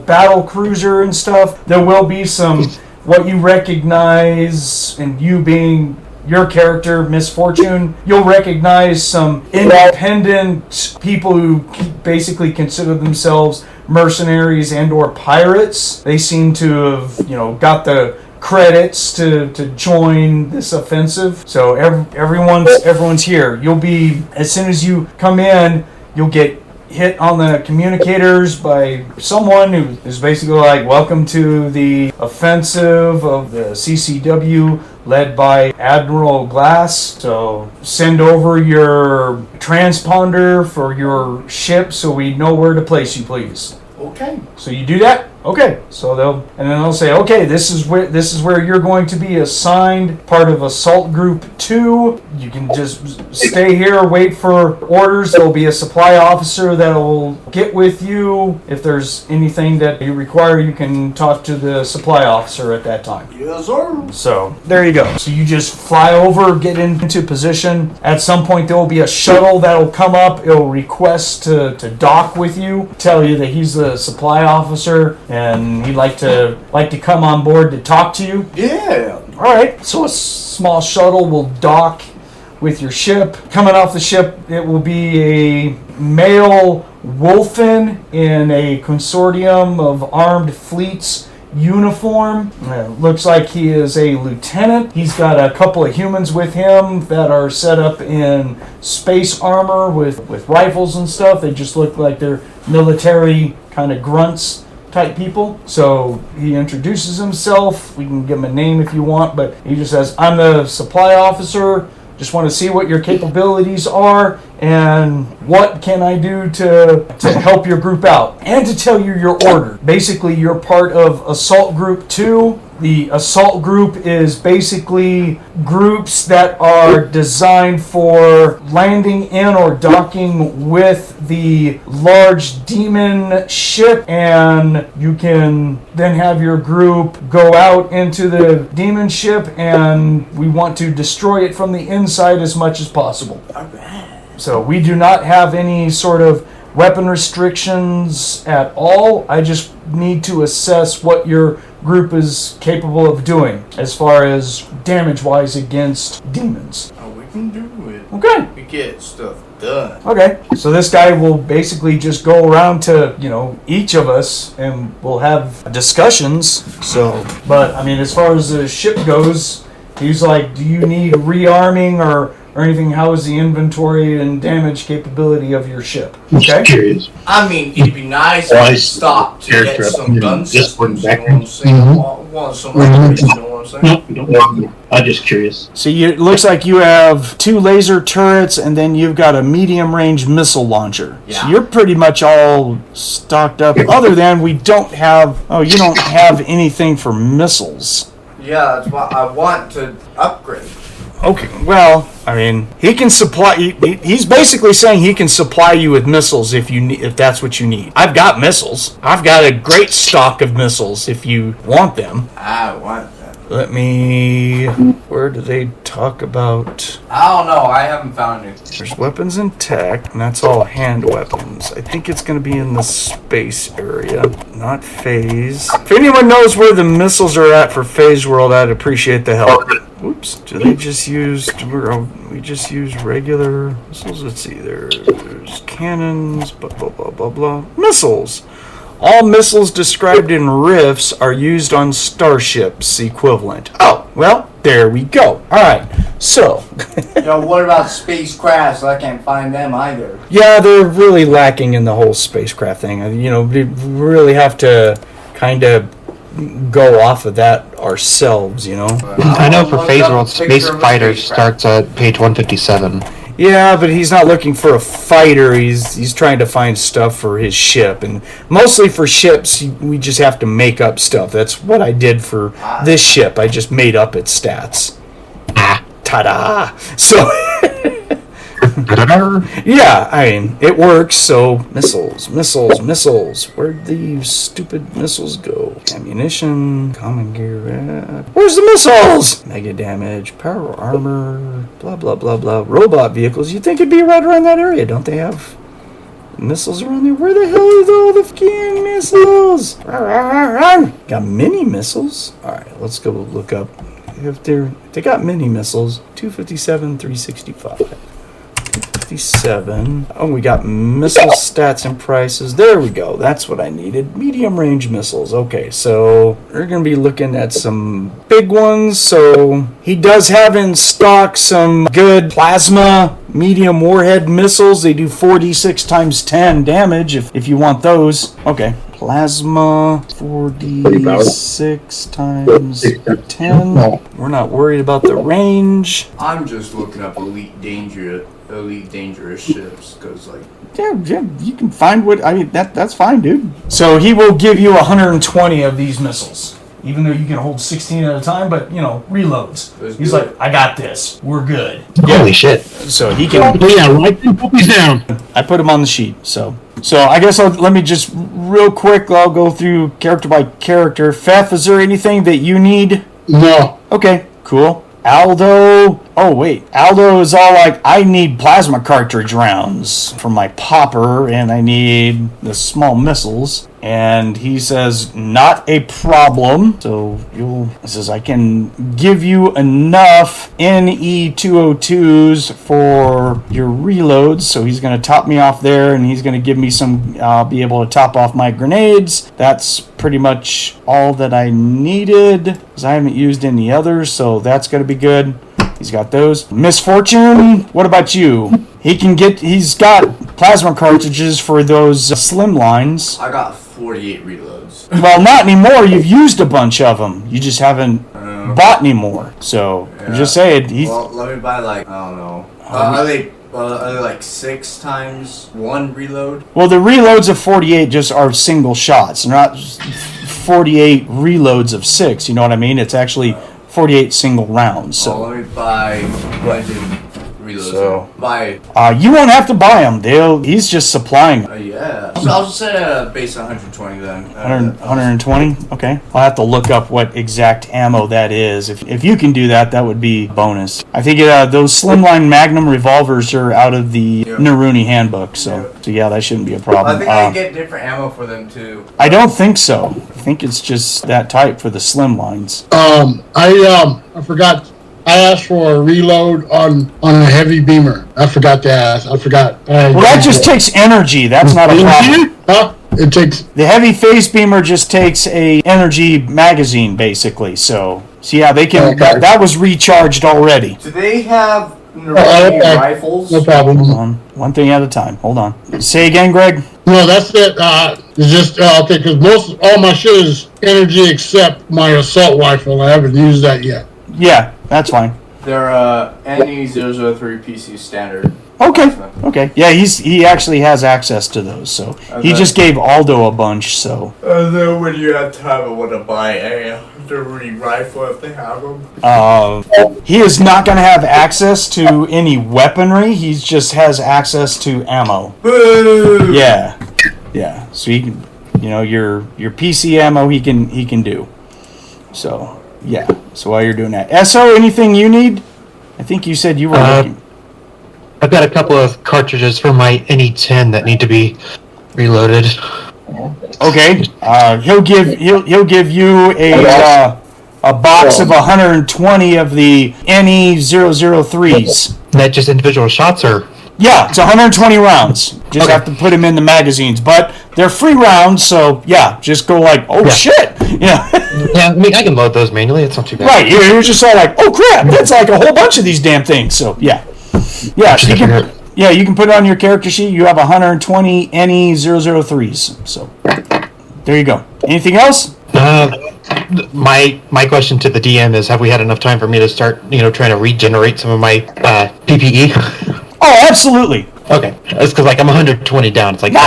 battle cruiser and stuff. There will be some, what you recognize, and you being your character, Misfortune, you'll recognize some independent people who basically consider themselves mercenaries and or pirates. They seem to have, got the credits to join this offensive. So everyone's here. You'll be, as soon as you come in, you'll get hit on the communicators by someone who is basically like, welcome to the offensive of the CCW led by Admiral Glass. So send over your transponder for your ship so we know where to place you, please. Okay. So you do that? Okay. So they'll say, okay, this is where you're going to be assigned, part of Assault Group 2. You can just stay here, wait for orders. There'll be a supply officer that'll get with you. If there's anything that you require, you can talk to the supply officer at that time. Yes, sir. So there you go. So you just fly over, get into position. At some point there will be a shuttle that'll come up. It'll request to dock with you, tell you that he's the supply officer and he'd like to come on board to talk to you. Yeah. All right. So a small shuttle will dock with your ship. Coming off the ship, it will be a male Wolfen in a consortium of armed fleets uniform. Looks like he is a lieutenant. He's got a couple of humans with him that are set up in space armor with rifles and stuff. They just look like they're military kind of grunts type people. So he introduces himself. We can give him a name if you want, but he just says, I'm the supply officer. Just want to see what your capabilities are and what can I do to help your group out and to tell you your order. Basically, you're part of Assault Group 2. The Assault Group is basically groups that are designed for landing in or docking with the large demon ship, and you can then have your group go out into the demon ship, and we want to destroy it from the inside as much as possible. So we do not have any sort of weapon restrictions at all. I just need to assess what your group is capable of doing as far as damage-wise against demons. Oh, we can do it. Okay. We get stuff done. Okay. So this guy will basically just go around to, each of us and we'll have discussions. So, but I mean, as far as the ship goes, he's like, do you need rearming or anything? How is the inventory and damage capability of your ship? Okay. Curious. I mean, it'd be nice if we stopped to get some gun systems, you know what I'm saying? Want some upgrades, you know what I'm saying? No, we don't want to. I'm just curious. So it looks like you have 2 laser turrets and then you've got a medium-range missile launcher. Yeah. So you're pretty much all stocked up, other than you don't have anything for missiles. Yeah, that's why I want to upgrade. Okay, well, I mean, he can supply. He's basically saying he can supply you with missiles if that's what you need. I've got missiles. I've got a great stock of missiles if you want them. I want that. Where do they talk about? I don't know. I haven't found it. There's weapons and tech, and that's all hand weapons. I think it's going to be in the space area, not phase. If anyone knows where the missiles are at for Phase World, I'd appreciate the help. Oops, do they just use... We just use regular missiles? Let's see, there's cannons, blah, blah, blah, blah, blah. Missiles! All missiles described in RIFTS are used on starships equivalent. Oh, well, there we go. Alright, so... Yo, what about spacecrafts? I can't find them either. Yeah, they're really lacking in the whole spacecraft thing. We really have to kind of go off of that ourselves, I know for Phase World, Space Fighter starts at page 157. Yeah, but he's not looking for a fighter. He's trying to find stuff for his ship, and mostly for ships, we just have to make up stuff. That's what I did for this ship. I just made up its stats. Ta-da! So, yeah, I mean, it works. So, missiles. Where'd these stupid missiles go? Ammunition, common gear. Where's the missiles? Mega damage, power armor, blah, blah, blah, blah. Robot vehicles. You'd think it'd be right around that area. Don't they have missiles around there? Where the hell are all the fucking missiles? Got mini missiles? Alright, let's go look up. If they got mini missiles. 257, 365. 57. Oh, we got missile stats and prices. There we go. That's what I needed. Medium range missiles. Okay, so we're going to be looking at some big ones. So he does have in stock some good plasma medium warhead missiles. They do 4d6 times 10 damage if you want those. Okay. Plasma 4d6 times 10. We're not worried about the range. I'm just looking up elite dangerous ships because like. Yeah, you can find what I mean. That's fine, dude. So he will give you 120 of these missiles. Even though you can hold 16 at a time, but, reloads. He's like, I got this. We're good. Holy shit. So he can... Yeah, write them puppies down. I put him on the sheet, so I guess let me just, real quick, I'll go through character by character. Fefh, is there anything that you need? No. Okay, cool. Aldo... Oh, wait. Aldo is all like, I need plasma cartridge rounds for my popper, and I need the small missiles. And he says, not a problem. So he says, I can give you enough NE202s for your reloads. So he's going to top me off there, and he's going to give me some, I'll be able to top off my grenades. That's pretty much all that I needed, because I haven't used any others, so that's going to be good. He's got those. Misfortune, what about you? He's got plasma cartridges for those slim lines. I got 48 reloads. Well, not anymore. You've used a bunch of them. You just haven't bought any more. So, I'm just saying. Well, let me buy like, I don't know. Are they like 6 times 1 reload? Well, the reloads of 48 just are single shots. They're not 48 reloads of 6. You know what I mean? It's actually 48 single rounds. So let me buy 100 reloads. So you won't have to buy them. He's just supplying them. Yeah. So I'll just say base 120 then. 120? Okay. I'll have to look up what exact ammo that is. If you can do that, that would be bonus. I think those slimline Magnum revolvers are out of the Naruni handbook. So yeah, that shouldn't be a problem. I think I get different ammo for them too. I don't think so. I think it's just that type for the slim lines. I forgot. I asked for a reload on a heavy beamer. I forgot to ask. Well, that just takes energy. That's not a problem. Huh? It takes... The heavy phase beamer just takes a energy magazine, basically. So yeah, they can... Okay. That was recharged already. Do they have rifles? No problem. Hold on. One thing at a time. Hold on. Say again, Greg? No, that's it. It's just, okay, because all my shit is energy except my assault rifle. I haven't used that yet. Yeah, that's fine. They're NE003 PC standard. Okay. Yeah, he actually has access to those, so he just gave Aldo a bunch, so. Then when you have time, I want to buy a Naruni rifle if they have them. He is not going to have access to any weaponry. He just has access to ammo. Boo! Yeah. So he can, your PC ammo he can do. So yeah. So while you're doing that, Esso, anything you need? I think you said you were looking. I've got a couple of cartridges for my NE10 that need to be reloaded. Okay. He'll give you a box of 120 of the NE003s. That just individual shots, or? Yeah, it's 120 rounds. Just have to put them in the magazines, but they're free rounds, so yeah, just go like, shit, Yeah, I mean, I can load those manually. It's not too bad. Right, you're just all like, oh crap, that's like a whole bunch of these damn things. So yeah, you can put it on your character sheet. You have 120 NE003s. So there you go. Anything else? My question to the DM is: have we had enough time for me to start, trying to regenerate some of my PPE? Oh, absolutely. Okay, that's because I'm 120 down. It's like no.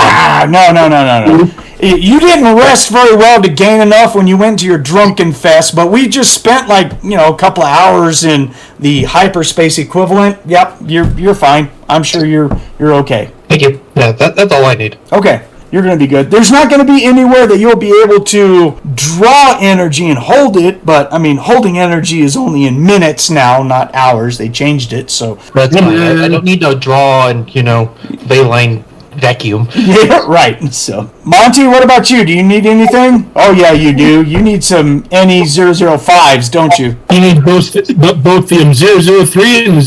You didn't rest very well to gain enough when you went to your drunken fest, but we just spent a couple of hours in the hyperspace equivalent. Yep, you're fine. I'm sure you're okay. Thank you. Yeah, that's all I need. Okay. You're going to be good. There's not going to be anywhere that you'll be able to draw energy and hold it, but, holding energy is only in minutes now, not hours. They changed it, so... That's fine. I don't need to draw and, ley line vacuum. Yeah, right. So, Monte, what about you? Do you need anything? Oh, yeah, you do. You need some NE005s, don't you? You need both the 003 and the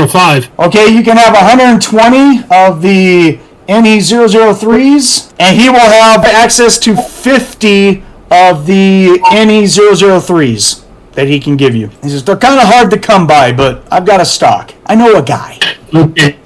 005. Okay, you can have 120 of the NE003s, and he will have access to 50 of the NE003s that he can give you. He says, they're kind of hard to come by, but I've got a stock. I know a guy. Okay.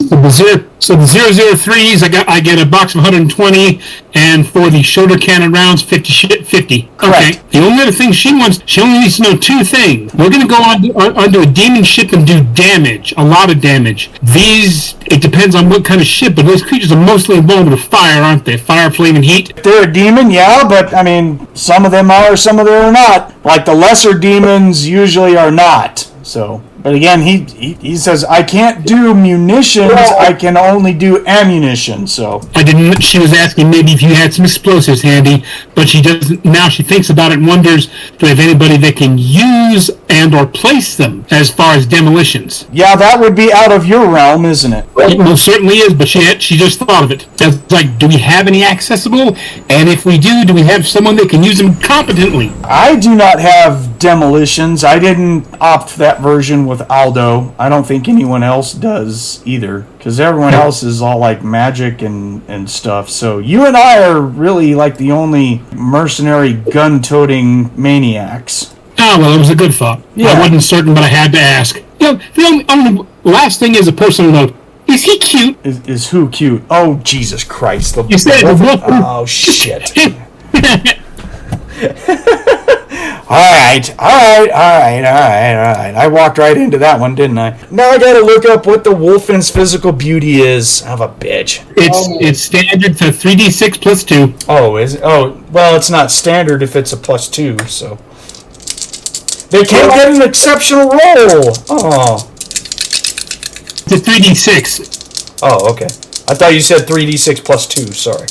So the 003s, I get a box of 120, and for the shoulder cannon rounds, 50. Correct. Okay. The only other thing she only needs to know two things. We're going to go onto a demon ship and do damage, a lot of damage. These, it depends on what kind of ship, but those creatures are mostly involved with fire, aren't they? Fire, flame, and heat. They're a demon, yeah, but I mean, some of them are, some of them are not. Like the lesser demons usually are not. So, but again, he says, I can't do munitions, I can only do ammunition, so. She was asking maybe if you had some explosives handy, but she doesn't, now she thinks about it and wonders, do we have anybody that can use and or place them as far as demolitions? Yeah, that would be out of your realm, isn't it? It most certainly is, but she just thought of it. It's like, do we have any accessible? And if we do we have someone that can use them competently? I do not have demolitions. I didn't opt that version with Aldo. I don't think anyone else does either, because everyone else is all like magic and stuff. So you and I are really like the only mercenary gun-toting maniacs. Oh, well, it was a good thought. Yeah. I wasn't certain, but I had to ask. The only last thing is a personal note. Is he cute? Is who cute? Oh, Jesus Christ. You said the Wolfen. Oh, shit. Alright. I walked right into that one, didn't I? Now I gotta look up what the Wolfen's physical beauty is. Son of a bitch. It's standard to 3d6 plus 2. Oh, is it? Oh, well, it's not standard if it's a plus 2, so. They can't get an exceptional roll! Oh. It's a 3d6. Oh, okay. I thought you said 3d6 plus 2, sorry.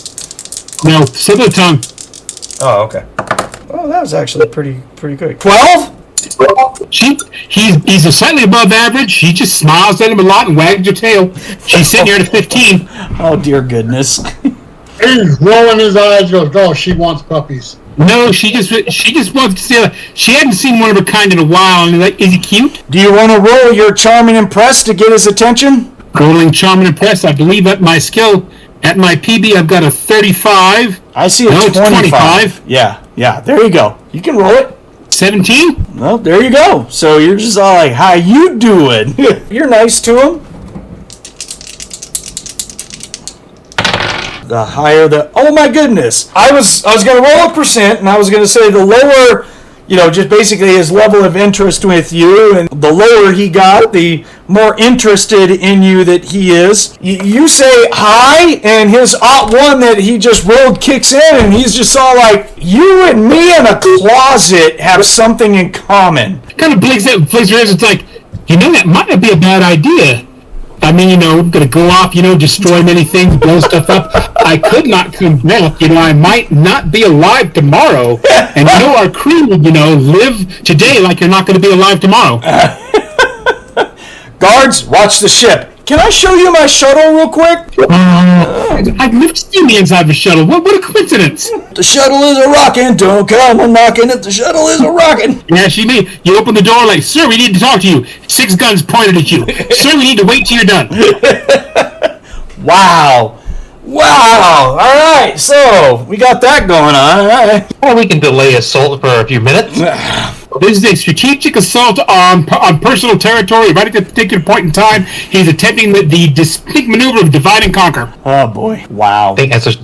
No, slip of the tongue. Oh, okay. Oh, that was actually pretty good. 12? He's a slightly above average. She just smiles at him a lot and wags her tail. She's sitting here at a 15. Oh, dear goodness. He's rolling his eyes, goes, oh, she wants puppies. No, she just wants to see. She hadn't seen one of her kind in a while. And like, is he cute? Do you want to roll your Charm and Impress to get his attention? Rolling Charm and Impress. I believe at my skill, at my PB, I've got a 35. I see a No, 25. it's 25. Yeah, there you go. You can roll it. 17? Well, there you go. So you're just all like, how you doing? You're nice to him. The higher the... Oh, my goodness. I was going to roll a percent, and I was going to say the lower, just basically his level of interest with you, and the lower he got, the more interested in you that he is. You say hi, and his one that he just rolled kicks in, and he's just all like, you and me in a closet have something in common. Kind of blinks at places. It's like, that might not be a bad idea. I mean, gonna go off, destroy many things, blow stuff up. I could not come back. I might not be alive tomorrow. And our crew would, live today like you're not going to be alive tomorrow. Guards, watch the ship. Can I show you my shuttle real quick? I've never seen the inside of a shuttle. What a coincidence. The shuttle is a rockin'. Don't come a knockin' it. The shuttle is a rockin'. Yeah, she may. You open the door like, sir, we need to talk to you. 6 guns pointed at you. Sir, we need to wait till you're done. Wow. All right, so we got that going on. All right. Or we can delay assault for a few minutes. This is a strategic assault on personal territory. Right at the particular point in time, he's attempting the distinct maneuver of divide and conquer. Oh, boy. Wow. I think that's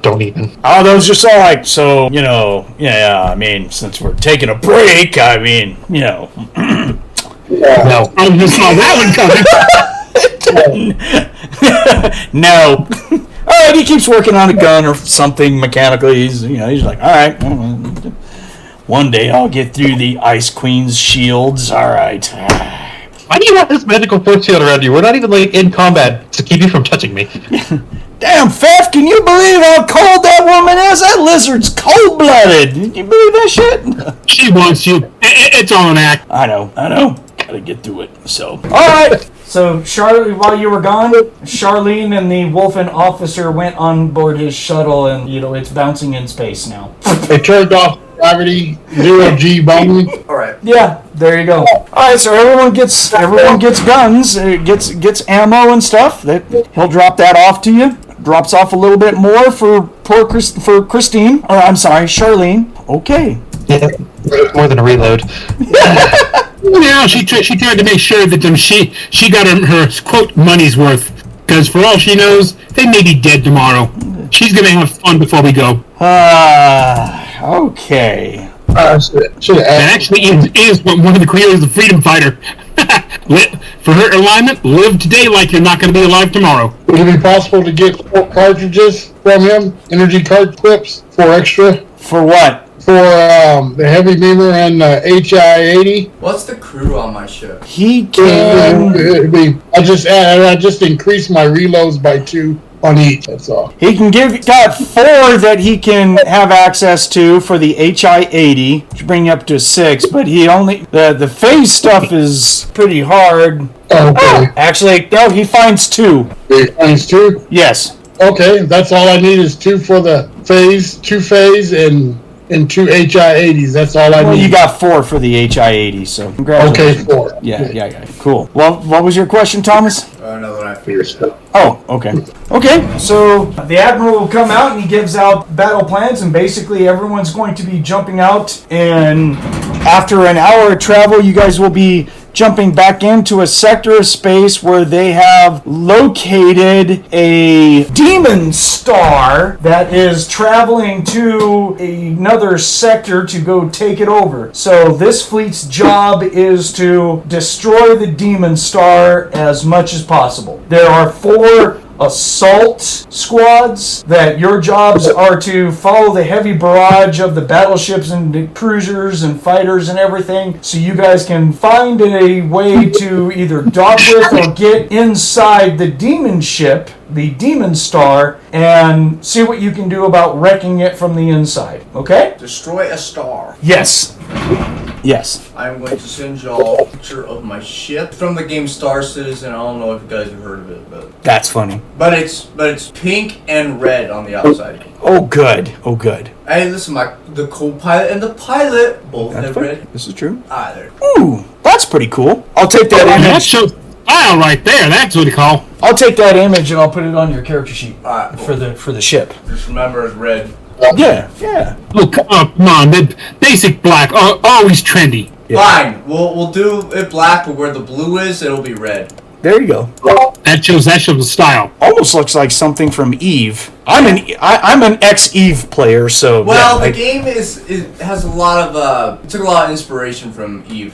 don't even. Oh, those just all like, so, I mean, since we're taking a break, I mean, No. I just saw that one coming. No. All right, he keeps working on a gun or something mechanically. He's like, all right, one day I'll get through the Ice Queen's shields. All right. Why do you have this magical force field around you? We're not even in combat to keep you from touching me. Damn, Fefh, can you believe how cold that woman is? That lizard's cold-blooded. Can you believe that shit? She wants you. It's all an act. I know. Gotta get through it. So, all right. So, Charlene, while you were gone, Charlene and the Wolfen officer went on board his shuttle, and it's bouncing in space now. They turned off gravity, 0G bombing. All right. Yeah, there you go. All right, so everyone gets guns, gets ammo and stuff. He'll drop that off to you. Drops off a little bit more for Christine. Or I'm sorry, Charlene. Okay. Yeah, more than a reload. Yeah, she tried to make sure that she got her quote money's worth. Because for all she knows, they may be dead tomorrow. She's gonna have fun before we go. Okay. That actually is what one of the creators of Freedom Fighter. For her alignment, live today like you're not going to be alive tomorrow. Would it be possible to get 4 cartridges from him? Energy card clips, 4 extra? For what? For the heavy beamer and HI-80. What's the crew on my ship? He can... I just increased my reloads by 2 on each, that's all. He can got 4 that he can have access to for the HI-80, which bring you up to 6, but he only... The phase stuff is pretty hard. Okay. Actually, no, he finds 2. He finds 2? Yes. Okay, that's all I need is 2 for the phase, 2 phase, and 2 HI-80s. That's all I need. Well, you got 4 for the HI-80, so congratulations. Okay, 4. Yeah. Cool. Well, what was your question, Thomas? No, that I figured stuff. Oh, okay. Okay, so the Admiral will come out and he gives out battle plans, and basically everyone's going to be jumping out, and after an hour of travel, you guys will be jumping back into a sector of space where they have located a demon star that is traveling to another sector to go take it over. So this fleet's job is to destroy the demon star as much as possible. There are 4 assault squads that your jobs are to follow the heavy barrage of the battleships and the cruisers and fighters and everything, so you guys can find a way to either dock with or get inside the demon ship, the demon star, and see what you can do about wrecking it from the inside. Okay? Destroy a star. Yes. I'm going to send y'all a picture of my ship from the game Star Citizen. I don't know if you guys have heard of it, but That's funny. but it's pink and red on the outside. Oh, good. Hey, listen, the co-pilot and the pilot both have red. This is true. Either. Ooh, that's pretty cool. I'll take that That image. shows style right there. That's what you call. I'll take that image and I'll put it on your character sheet Alright, for the ship. Just remember it's red. Yeah. Oh, come on. The basic black, always trendy. Yeah. Fine. We'll do it black, but where the blue is, it'll be red. There you go. That shows the style. Almost looks like something from Eve. I'm an ex-Eve player, so Well, yeah, the game has a lot of it took a lot of inspiration from Eve.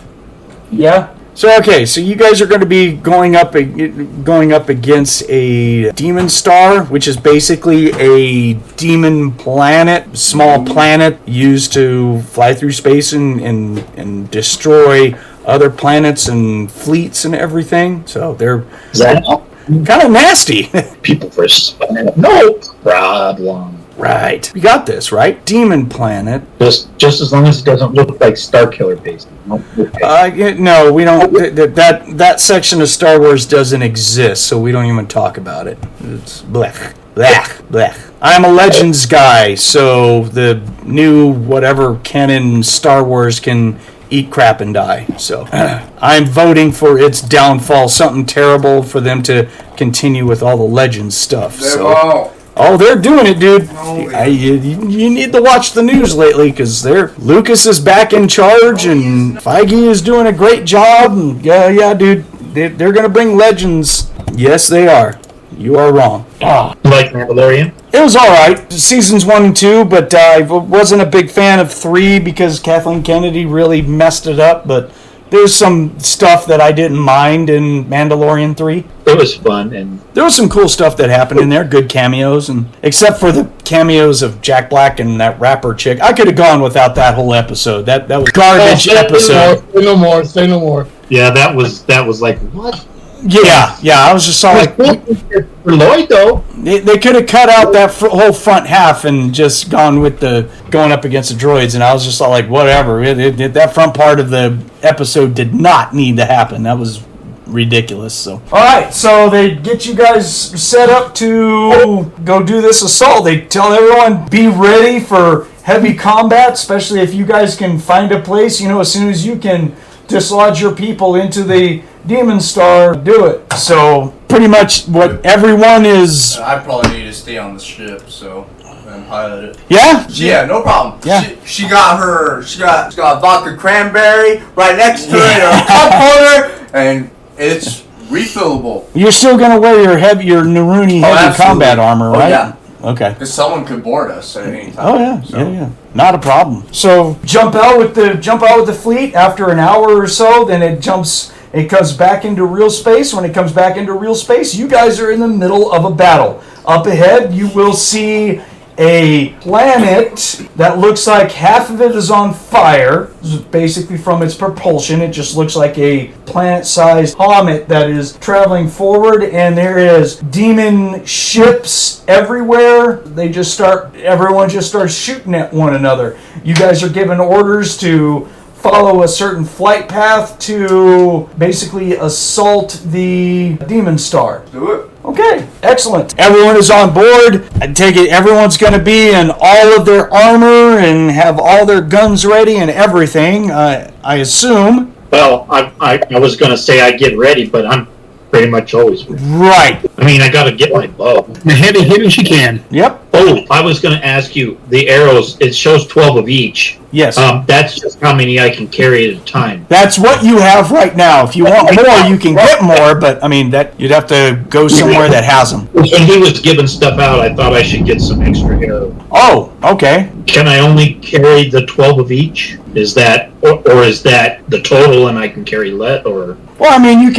Yeah. So you guys are going to be going up against a demon star, which is basically a demon planet, small planet used to fly through space and destroy other planets and fleets and everything. So they're kind of nasty. People versus no problem. Right. You got this, right? Demon planet. Just as long as it doesn't look like Starkiller based. No, we don't. That section of Star Wars doesn't exist, so we don't even talk about it. It's blech. I'm a Legends guy, so the new whatever canon Star Wars can eat crap and die. So I'm voting for its downfall, something terrible for them to continue with all the Legends stuff. Oh, they're doing it, dude. You need to watch the news lately, because Lucas is back in charge, and Feige is doing a great job. And yeah, dude, they're going to bring Legends. Yes, they are. You are wrong. Like Mandalorian? It was all right. Seasons 1 and 2, but I wasn't a big fan of 3 because Kathleen Kennedy really messed it up, but there's some stuff that I didn't mind in Mandalorian 3. It was fun, and there was some cool stuff that happened in there, good cameos, and except for the cameos of Jack Black and that rapper chick, I could have gone without that whole episode. That was garbage episode. Say no more. Yeah, that was like, what? Yeah, I was just all like, for Lloyd though. They could have cut out that whole front half and just gone with the going up against the droids, and I was just all like, whatever. That front part of the episode did not need to happen. That was ridiculous. So all right, so they get you guys set up to go do this assault. They tell everyone, be ready for heavy combat, especially if you guys can find a place, as soon as you can dislodge your people into the Demon Star, do it. So pretty much what everyone is... I probably need to stay on the ship, so and pilot it. Yeah? Yeah, no problem. Yeah. She got vodka cranberry right next to it, or a cup holder, and it's refillable. You're still going to wear your Naruni heavy absolutely. combat armor, right? Yeah. Okay. Because someone could board us at any time. Oh yeah, yeah. Not a problem. So jump out with the fleet after an hour or so. Then it comes back into real space. When it comes back into real space, you guys are in the middle of a battle. Up ahead, you will see a planet that looks like half of it is on fire, basically from its propulsion. It just looks like a planet-sized comet that is traveling forward, and there is demon ships everywhere. Everyone just starts shooting at one another. You guys are given orders to follow a certain flight path to basically assault the demon star. Do it. Okay, excellent. Everyone is on board. I take it everyone's going to be in all of their armor and have all their guns ready and everything, I assume. Well, I was going to say I get ready, but I'm pretty much always ready. Right. I mean, I got to get my bow. The heavy hitter she can. Yep. Oh, I was going to ask you, the arrows, it shows 12 of each. Yes. That's just how many I can carry at a time. That's what you have right now. If you want more, you can get more, but I mean, that you'd have to go somewhere that has them. When he was giving stuff out, I thought I should get some extra arrows. Oh, okay. Can I only carry the 12 of each? Is that, or is that the total and I can carry less, or? Well, I mean, you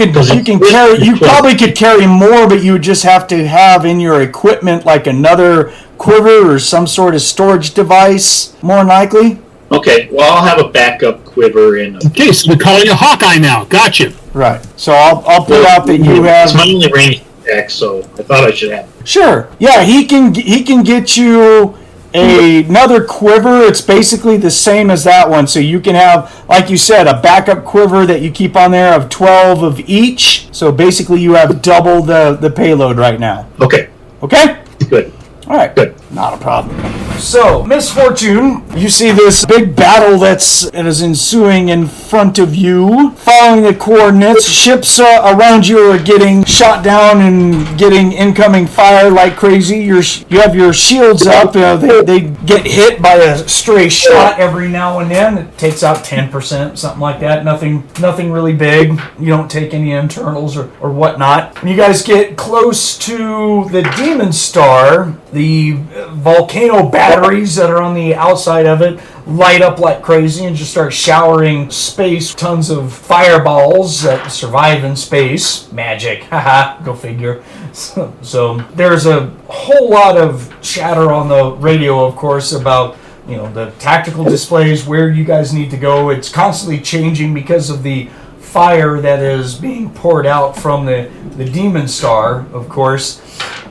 probably could carry more, but you would just have to have in your equipment like another quiver or some sort of storage device, more than likely. Okay, well, I'll have a backup quiver in. Okay, so we're calling you Hawkeye now. Gotcha. Right. So I'll put out that you have. It's my only range attack, so I thought I should have. Sure. Yeah, he can get you another quiver. It's basically the same as that one. So you can have, like you said, a backup quiver that you keep on there of 12 of each. So basically you have double the payload right now. Okay. Okay? Good. All right. Good. Not a problem. So, Miss Fortune, you see this big battle that is ensuing in front of you. Following the coordinates, ships around you are getting shot down and getting incoming fire like crazy. You have your shields up. They get hit by a stray shot every now and then. It takes out 10%, something like that. Nothing really big. You don't take any internals or whatnot. When you guys get close to the Demon Star, the volcano batteries that are on the outside of it light up like crazy and just start showering tons of fireballs that survive in space. Magic. Haha, go figure. So there's a whole lot of chatter on the radio, of course, about the tactical displays, where you guys need to go. It's constantly changing because of the fire that is being poured out from the Demon Star, of course.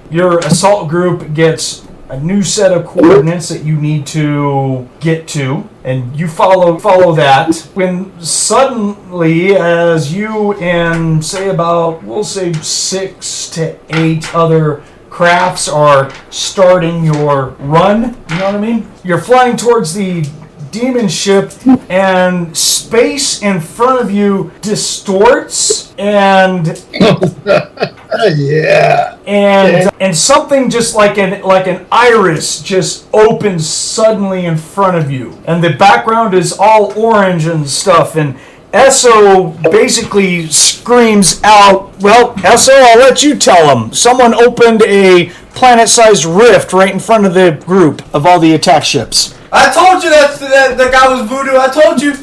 Your assault group gets a new set of coordinates that you need to get to, and you follow that. When suddenly, as you and we'll say 6 to 8 other crafts are starting your run, you know what I mean? You're flying towards the demon ship, and space in front of you distorts, and yeah. And something just like an iris just opens suddenly in front of you, and the background is all orange and stuff, and Esso basically screams out, well, Esso, I'll let you tell them. Someone opened a planet-sized rift right in front of the group of all the attack ships. I told you that guy was voodoo. I told you.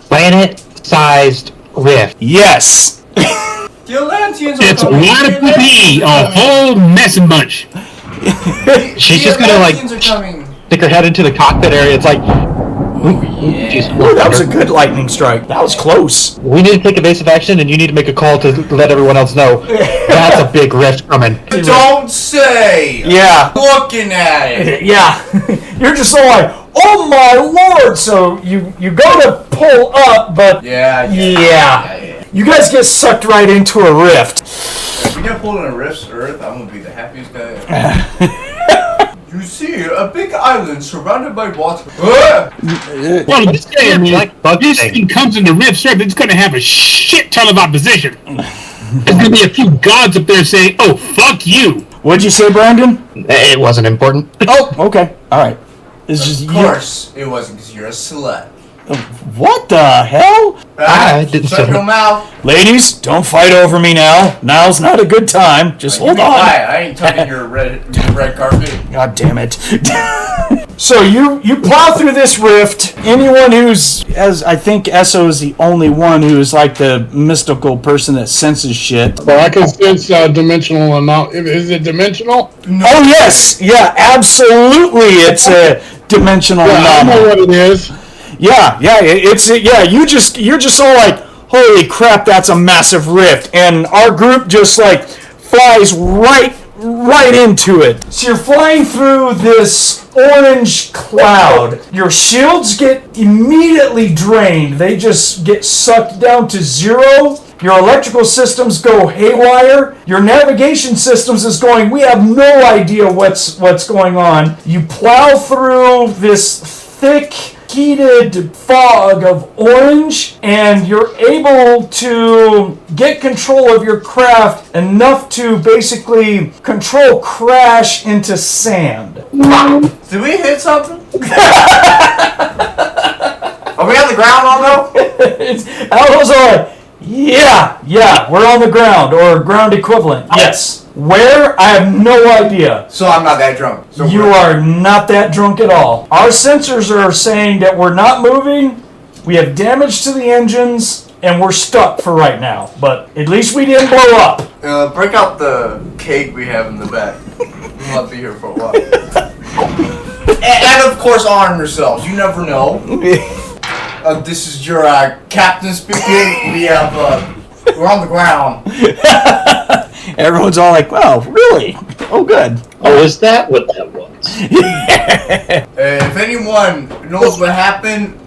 Planet-sized rift. Yes. The Atlanteans are It's a coming. lot of poopy, a whole messing bunch. She's just gonna Atlanteans are coming. stick her head into the cockpit area. It's like, Ooh, that was a good lightning strike. That was close. we need to take evasive action, and you need to make a call to let everyone else know. That's a big rift coming. Don't say. Yeah. Looking at it. Yeah. You're just so like, oh my lord. So you go to pull up, but Yeah. You guys get sucked right into a rift. If we get pulled in a rift's earth, I'm gonna be the happiest guy ever. You see a big island surrounded by water. Well, this thing. thing comes into Rift's Earth, it's going to have a shit ton of opposition. There's going to be a few gods up there saying, oh, fuck you. What'd you say, Brandon? It wasn't important. Oh, okay. All right. It's just Of course, it wasn't because you're a slut. What the hell? I didn't Shut say your mouth. Ladies, don't fight over me now. Now's not a good time. Just hold on. I ain't touching your red carpet. God damn it. So you plow through this rift. Anyone as I think Esso is the only one who is like the mystical person that senses shit. Well, I can sense dimensional amount. Is it dimensional? Oh yes, yeah, absolutely. It's a dimensional Yeah, I know anomaly. what it is. Yeah, you're just all like, holy crap, that's a massive rift, and our group just like flies right into it. So you're flying through this orange cloud. Your shields get immediately drained. They just get sucked down to zero. Your electrical systems go haywire. Your navigation systems is going, we have no idea what's going on. You plow through this thick, heated fog of orange, and you're able to get control of your craft enough to basically control crash into sand. Did we hit something? Are we on the ground, Aldo? Aldo's all like, yeah, we're on the ground, or ground equivalent. Yes. Where? I have no idea. So I'm not that drunk. So You are not that drunk at all. Our sensors are saying that we're not moving, we have damage to the engines, and we're stuck for right now. But at least we didn't blow up. break out the cake we have in the back. We'll not be here for a while. and of course, arm yourselves. You never know. This is your captain speaking. We have we're on the ground. Everyone's all like, "Wow, really? Oh, good." Oh, is that what that was? If anyone knows what happened,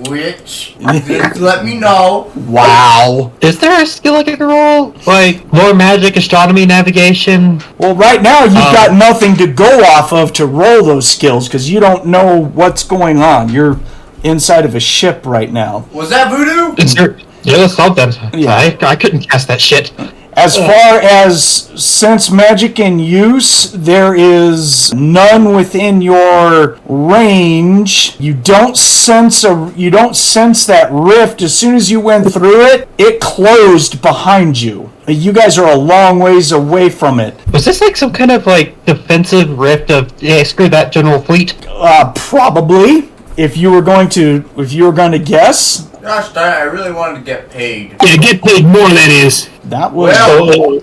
which just let me know. Wow. Is there a skill I can roll? Like, lore magic, astronomy, navigation? Well, right now you've got nothing to go off of to roll those skills because you don't know what's going on. You're inside of a ship right now. Was that voodoo? Is there... Yeah, that's something. Yeah. I couldn't cast that shit. As far as sense magic in use, there is none within your range. You don't sense that rift. As soon as you went through it, it closed behind you. You guys are a long ways away from it. Was this like some kind of like defensive rift of screw that general fleet? Probably. If you were going to guess, Gosh darn it, I really wanted to get paid. Yeah, get paid more, that is. that was.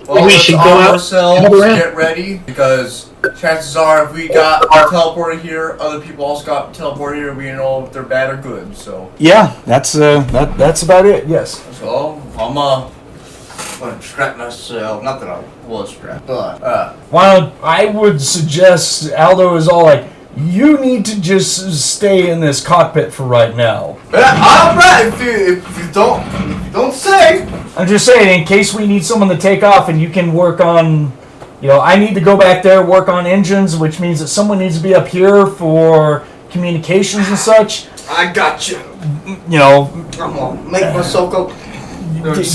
Well, we let's should go arm out, ourselves, have a round. get ready, because chances are if we got teleported here, other people also got teleported here, we don't know if they're bad or good, so. Yeah, that's about it. Yes. So, I'm gonna strap myself, not that I was strapped, but, Well, I would suggest Aldo is all like, you need to just stay in this cockpit for right now. alright, if you don't say. I'm just saying, in case we need someone to take off and you can work on, I need to go back there, work on engines, which means that someone needs to be up here for communications and such. I got you. I'm gonna make myself go.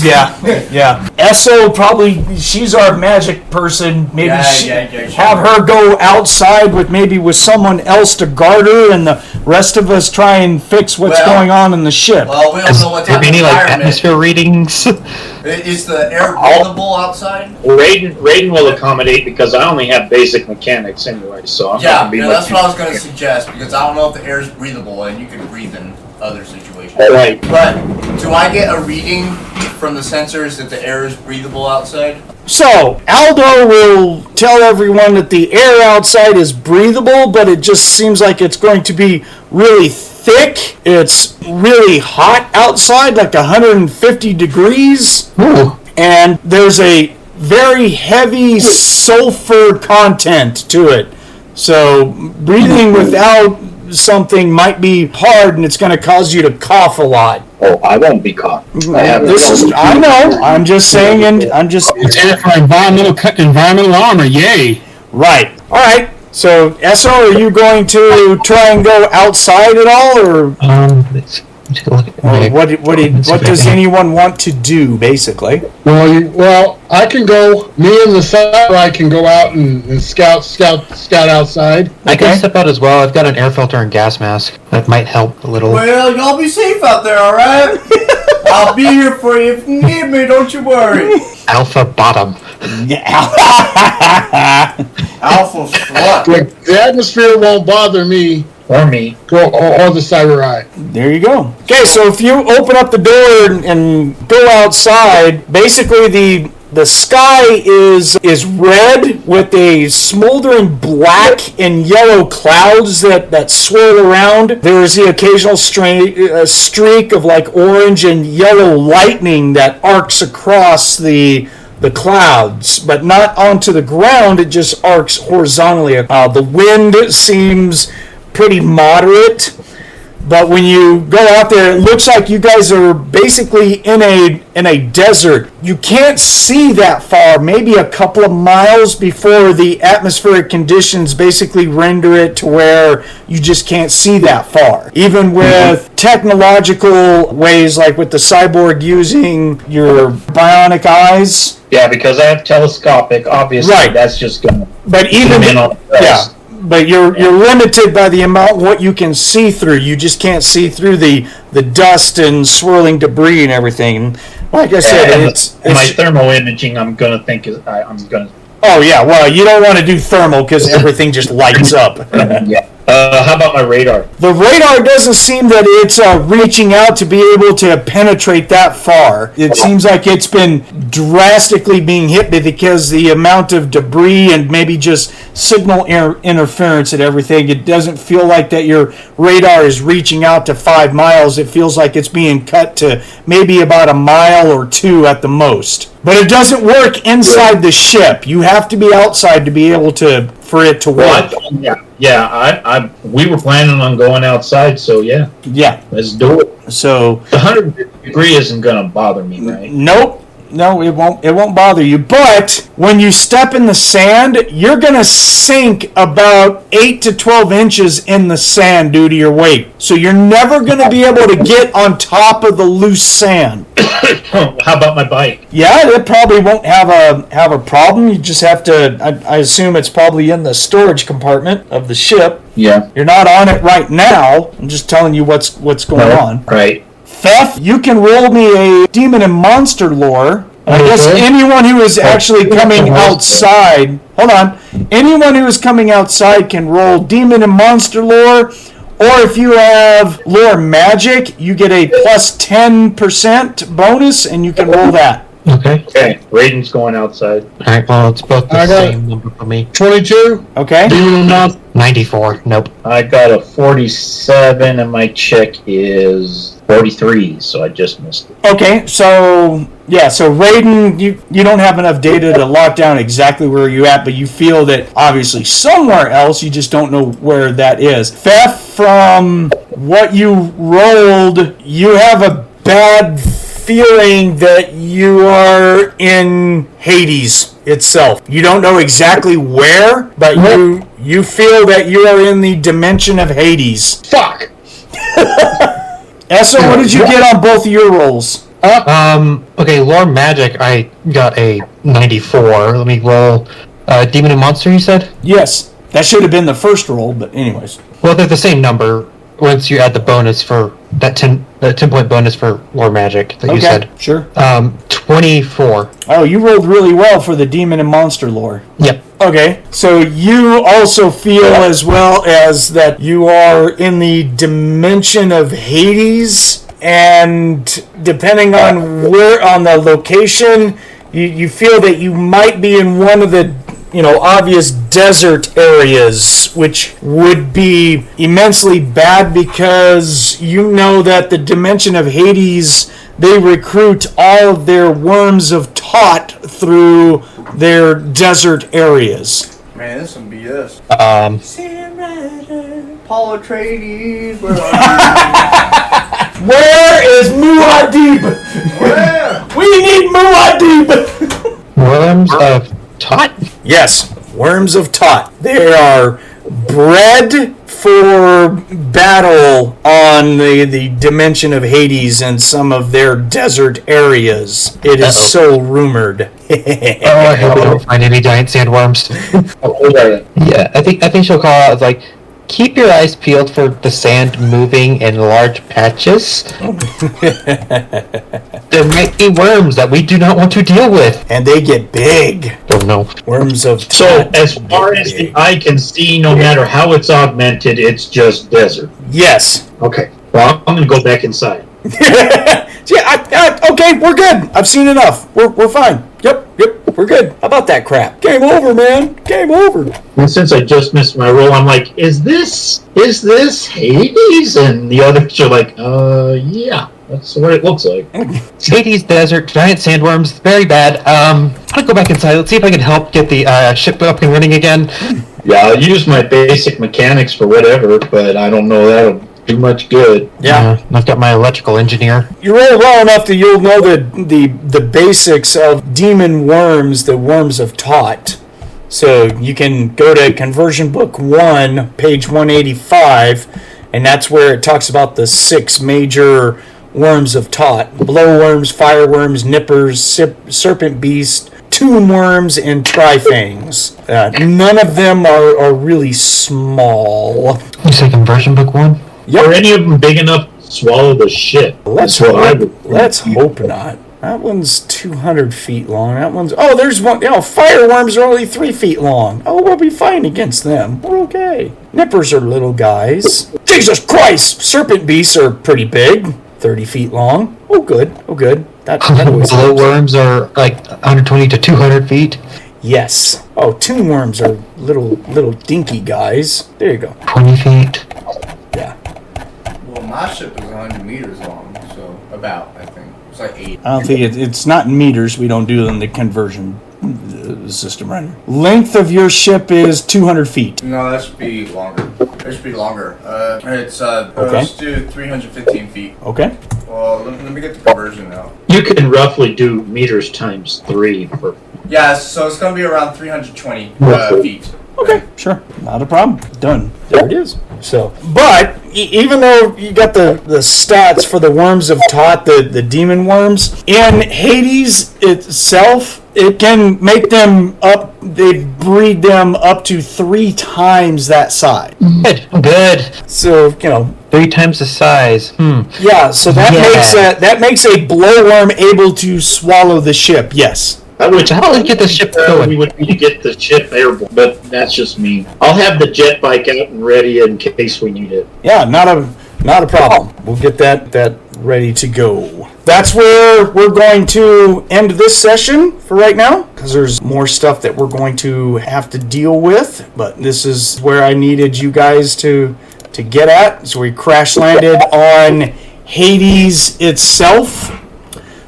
Yeah. Esso probably, she's our magic person. Maybe have her go outside with someone else to guard her, and the rest of us try and fix what's going on in the ship. Well, we don't know what type of Any like environment. atmosphere readings? Is the air breathable outside? Raiden will accommodate because I only have basic mechanics anyway, so I'm not Yeah, gonna be that's what I was gonna suggest because I don't know if the air is breathable and you can breathe in other situations. Right. But do I get a reading from the sensors that the air is breathable outside? So, Aldo will tell everyone that the air outside is breathable, but it just seems like it's going to be really thick. It's really hot outside, like 150 degrees. Ooh. And there's a very heavy sulfur content to it. So, breathing without something might be hard, and it's going to cause you to cough a lot. Oh, I won't be caught. I know. I'm just saying, and I'm just It's air for environmental armor, yay. right. All right. So, Esso, are you going to try and go outside at all, or What does anyone want to do, basically? Well, I can go. Me and the Cyberai can go out and scout outside. I can step out as well. I've got an air filter and gas mask. That might help a little. Well, y'all be safe out there, alright? I'll be here for you if you need me, don't you worry. Alpha bottom. Alpha slut. The atmosphere won't bother me. Or me. Or the Cyberai. There you go. Okay, so if you open up the door and go outside, basically the sky is red with a smoldering black and yellow clouds that swirl around. There is the occasional streak of like orange and yellow lightning that arcs across the clouds, but not onto the ground. It just arcs horizontally. The wind seems pretty moderate, but when you go out there, it looks like you guys are basically in a desert. You can't see that far, maybe a couple of miles before the atmospheric conditions basically render it to where you just can't see that far. Even with technological ways, like with the cyborg using your bionic eyes. Yeah, because I have telescopic, obviously, right. That's just gonna. But even in on the yeah. But you're limited by the amount what you can see through. You just can't see through the dust and swirling debris and everything. Like I said, it's my thermal imaging. I'm gonna. Oh yeah, well you don't want to do thermal because everything just lights up. Yeah. How about my radar? The radar doesn't seem that it's reaching out to be able to penetrate that far. It seems like it's been drastically being hit because the amount of debris and maybe just signal interference and everything. It doesn't feel like that your radar is reaching out to 5 miles. It feels like it's being cut to maybe about a mile or 2 at the most. But it doesn't work inside the ship. You have to be outside to be able for it to work. We were planning on going outside, so yeah, let's do it. So the 100 degree isn't gonna bother me, right? Nope. No, it won't bother you. But when you step in the sand, you're going to sink about 8 to 12 inches in the sand due to your weight. So you're never going to be able to get on top of the loose sand. How about my bike? Yeah, it probably won't have a problem. You just have to, I assume it's probably in the storage compartment of the ship. Yeah. You're not on it right now. I'm just telling you what's going on. Right. Fefh, you can roll me a demon and monster lore. I guess anyone who is actually coming outside... Hold on. Anyone who is coming outside can roll demon and monster lore. Or if you have lore magic, you get a plus 10% bonus, and you can roll that. Okay. Raiden's going outside. Alright, well, it's both the same number for me. 22. Okay. Demon and monster. 94. Nope. I got a 47, and my check is 43, so I just missed it. Okay, so Raiden, you don't have enough data to lock down exactly where you're at, but you feel that obviously somewhere else, you just don't know where that is. Fefh, from what you rolled, you have a bad feeling that you are in Hades itself. You don't know exactly where, but you feel that you are in the dimension of Hades. Fuck! Esso, what did you get on both of your rolls? Okay, lore magic, I got a 94. Let me roll. Demon and monster, you said? Yes. That should have been the first roll, but anyways. Well, they're the same number once you add the bonus for that 10-point bonus for lore magic that you said. Sure. 24. Oh, you rolled really well for the demon and monster lore. Yep. Okay, so you also feel as well as that you are in the dimension of Hades, and depending on on the location, you feel that you might be in one of the obvious desert areas, which would be immensely bad because you know that the dimension of Hades, they recruit all of their worms of Tot through their desert areas. Man, this is some BS. Sam Ryder, Paul Atreides, where are Where is Muad'Dib? Where? We need Muad'Dib! Worms of Tot? Yes, worms of Tot. They are bred for battle on the dimension of Hades and some of their desert areas. It is so rumored. I hope we don't find any giant sandworms. Yeah, I think she'll call out like, keep your eyes peeled for the sand moving in large patches. There might be worms that we do not want to deal with. And they get big. Oh no. Worms of So, as far as the eye can see, no matter how it's augmented, it's just desert. Yes. Okay. Well, I'm going to go back inside. Okay, we're good. I've seen enough. We're fine. Yep, we're good. How about that crap? Game over, man. Game over. And since I just missed my roll, I'm like, is this Hades? And the others are like, yeah, that's what it looks like. Hades desert, giant sandworms, very bad. I'll go back inside. Let's see if I can help get the ship up and running again. Yeah, I'll use my basic mechanics for whatever, but I don't know that'll do much good. Yeah. I've got my electrical engineer. You roll well enough that you'll know the basics of demon worms, the worms of Tot. So you can go to Conversion Book 1, page 185, and that's where it talks about the 6 major worms of Tot. Blowworms, fireworms, nippers, serpent beast, tomb worms, and trifangs. None of them are really small. You say Conversion Book 1? Yep. Are any of them big enough to swallow the ship? Let's hope not. That one's 200 feet long. That one's... Oh, there's one... fireworms are only 3 feet long. Oh, we'll be fine against them. We're okay. Nippers are little guys. Jesus Christ! Serpent beasts are pretty big. 30 feet long. Oh, good. That always helps. Blowworms are like 120 to 200 feet. Yes. Oh, tomb worms are little dinky guys. There you go. 20 feet. Yeah. Well, my ship is 100 meters long, so about, I think. It's like 8. I don't think it's not in meters. We don't do it in the conversion system right now. Length of your ship is 200 feet. No, that should be longer. It should be longer. It's, Okay. let's do 315 feet. Okay. Well, let me get the conversion now. You can roughly do meters times 3 for... Yeah, so it's going to be around 320 feet. Okay, sure. Not a problem. Done. There it is. So, but even though you got the stats for the worms of Tot, the demon worms, in Hades itself, it can make them up, they breed them up to 3 times that size. Good. So, 3 times the size. yeah, so that makes a blowworm able to swallow the ship, yes. How do we get the ship going? We would need to get the ship airborne, but that's just me. I'll have the jet bike out and ready in case we need it. Yeah, not a problem. We'll get that ready to go. That's where we're going to end this session for right now, because there's more stuff that we're going to have to deal with, but this is where I needed you guys to get at. So we crash landed on Hades itself.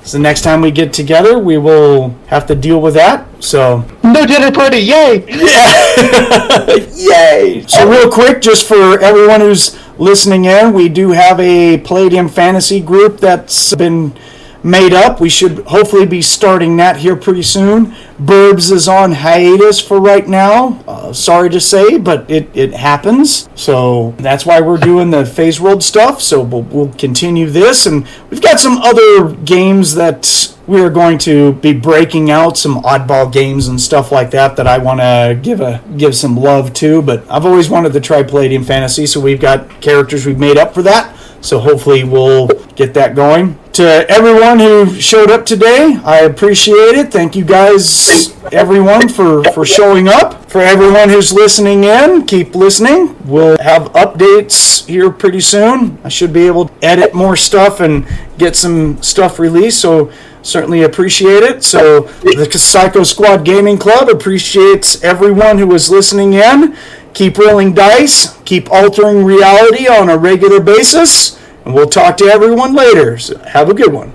So the next time we get together, we will have to deal with that. So No dinner party, yay! Yeah! Yay! So real quick, just for everyone who's listening in, we do have a Palladium fantasy group that's been made up. We should hopefully be starting that here pretty soon. Burbs is on hiatus for right now. Sorry to say, but it happens. So that's why we're doing the Phase World stuff. So we'll continue this. And we've got some other games that we are going to be breaking out, some oddball games and stuff like that I want to give some love to. But I've always wanted to try Palladium Fantasy, so we've got characters we've made up for that. So hopefully we'll get that going. To everyone who showed up today, I appreciate it. Thank you guys, everyone, for showing up. For everyone who's listening in, keep listening. We'll have updates here pretty soon. I should be able to edit more stuff and get some stuff released, so certainly appreciate it. So the Psycho Squad Gaming Club appreciates everyone who is listening in. Keep rolling dice, keep altering reality on a regular basis, and we'll talk to everyone later. So have a good one.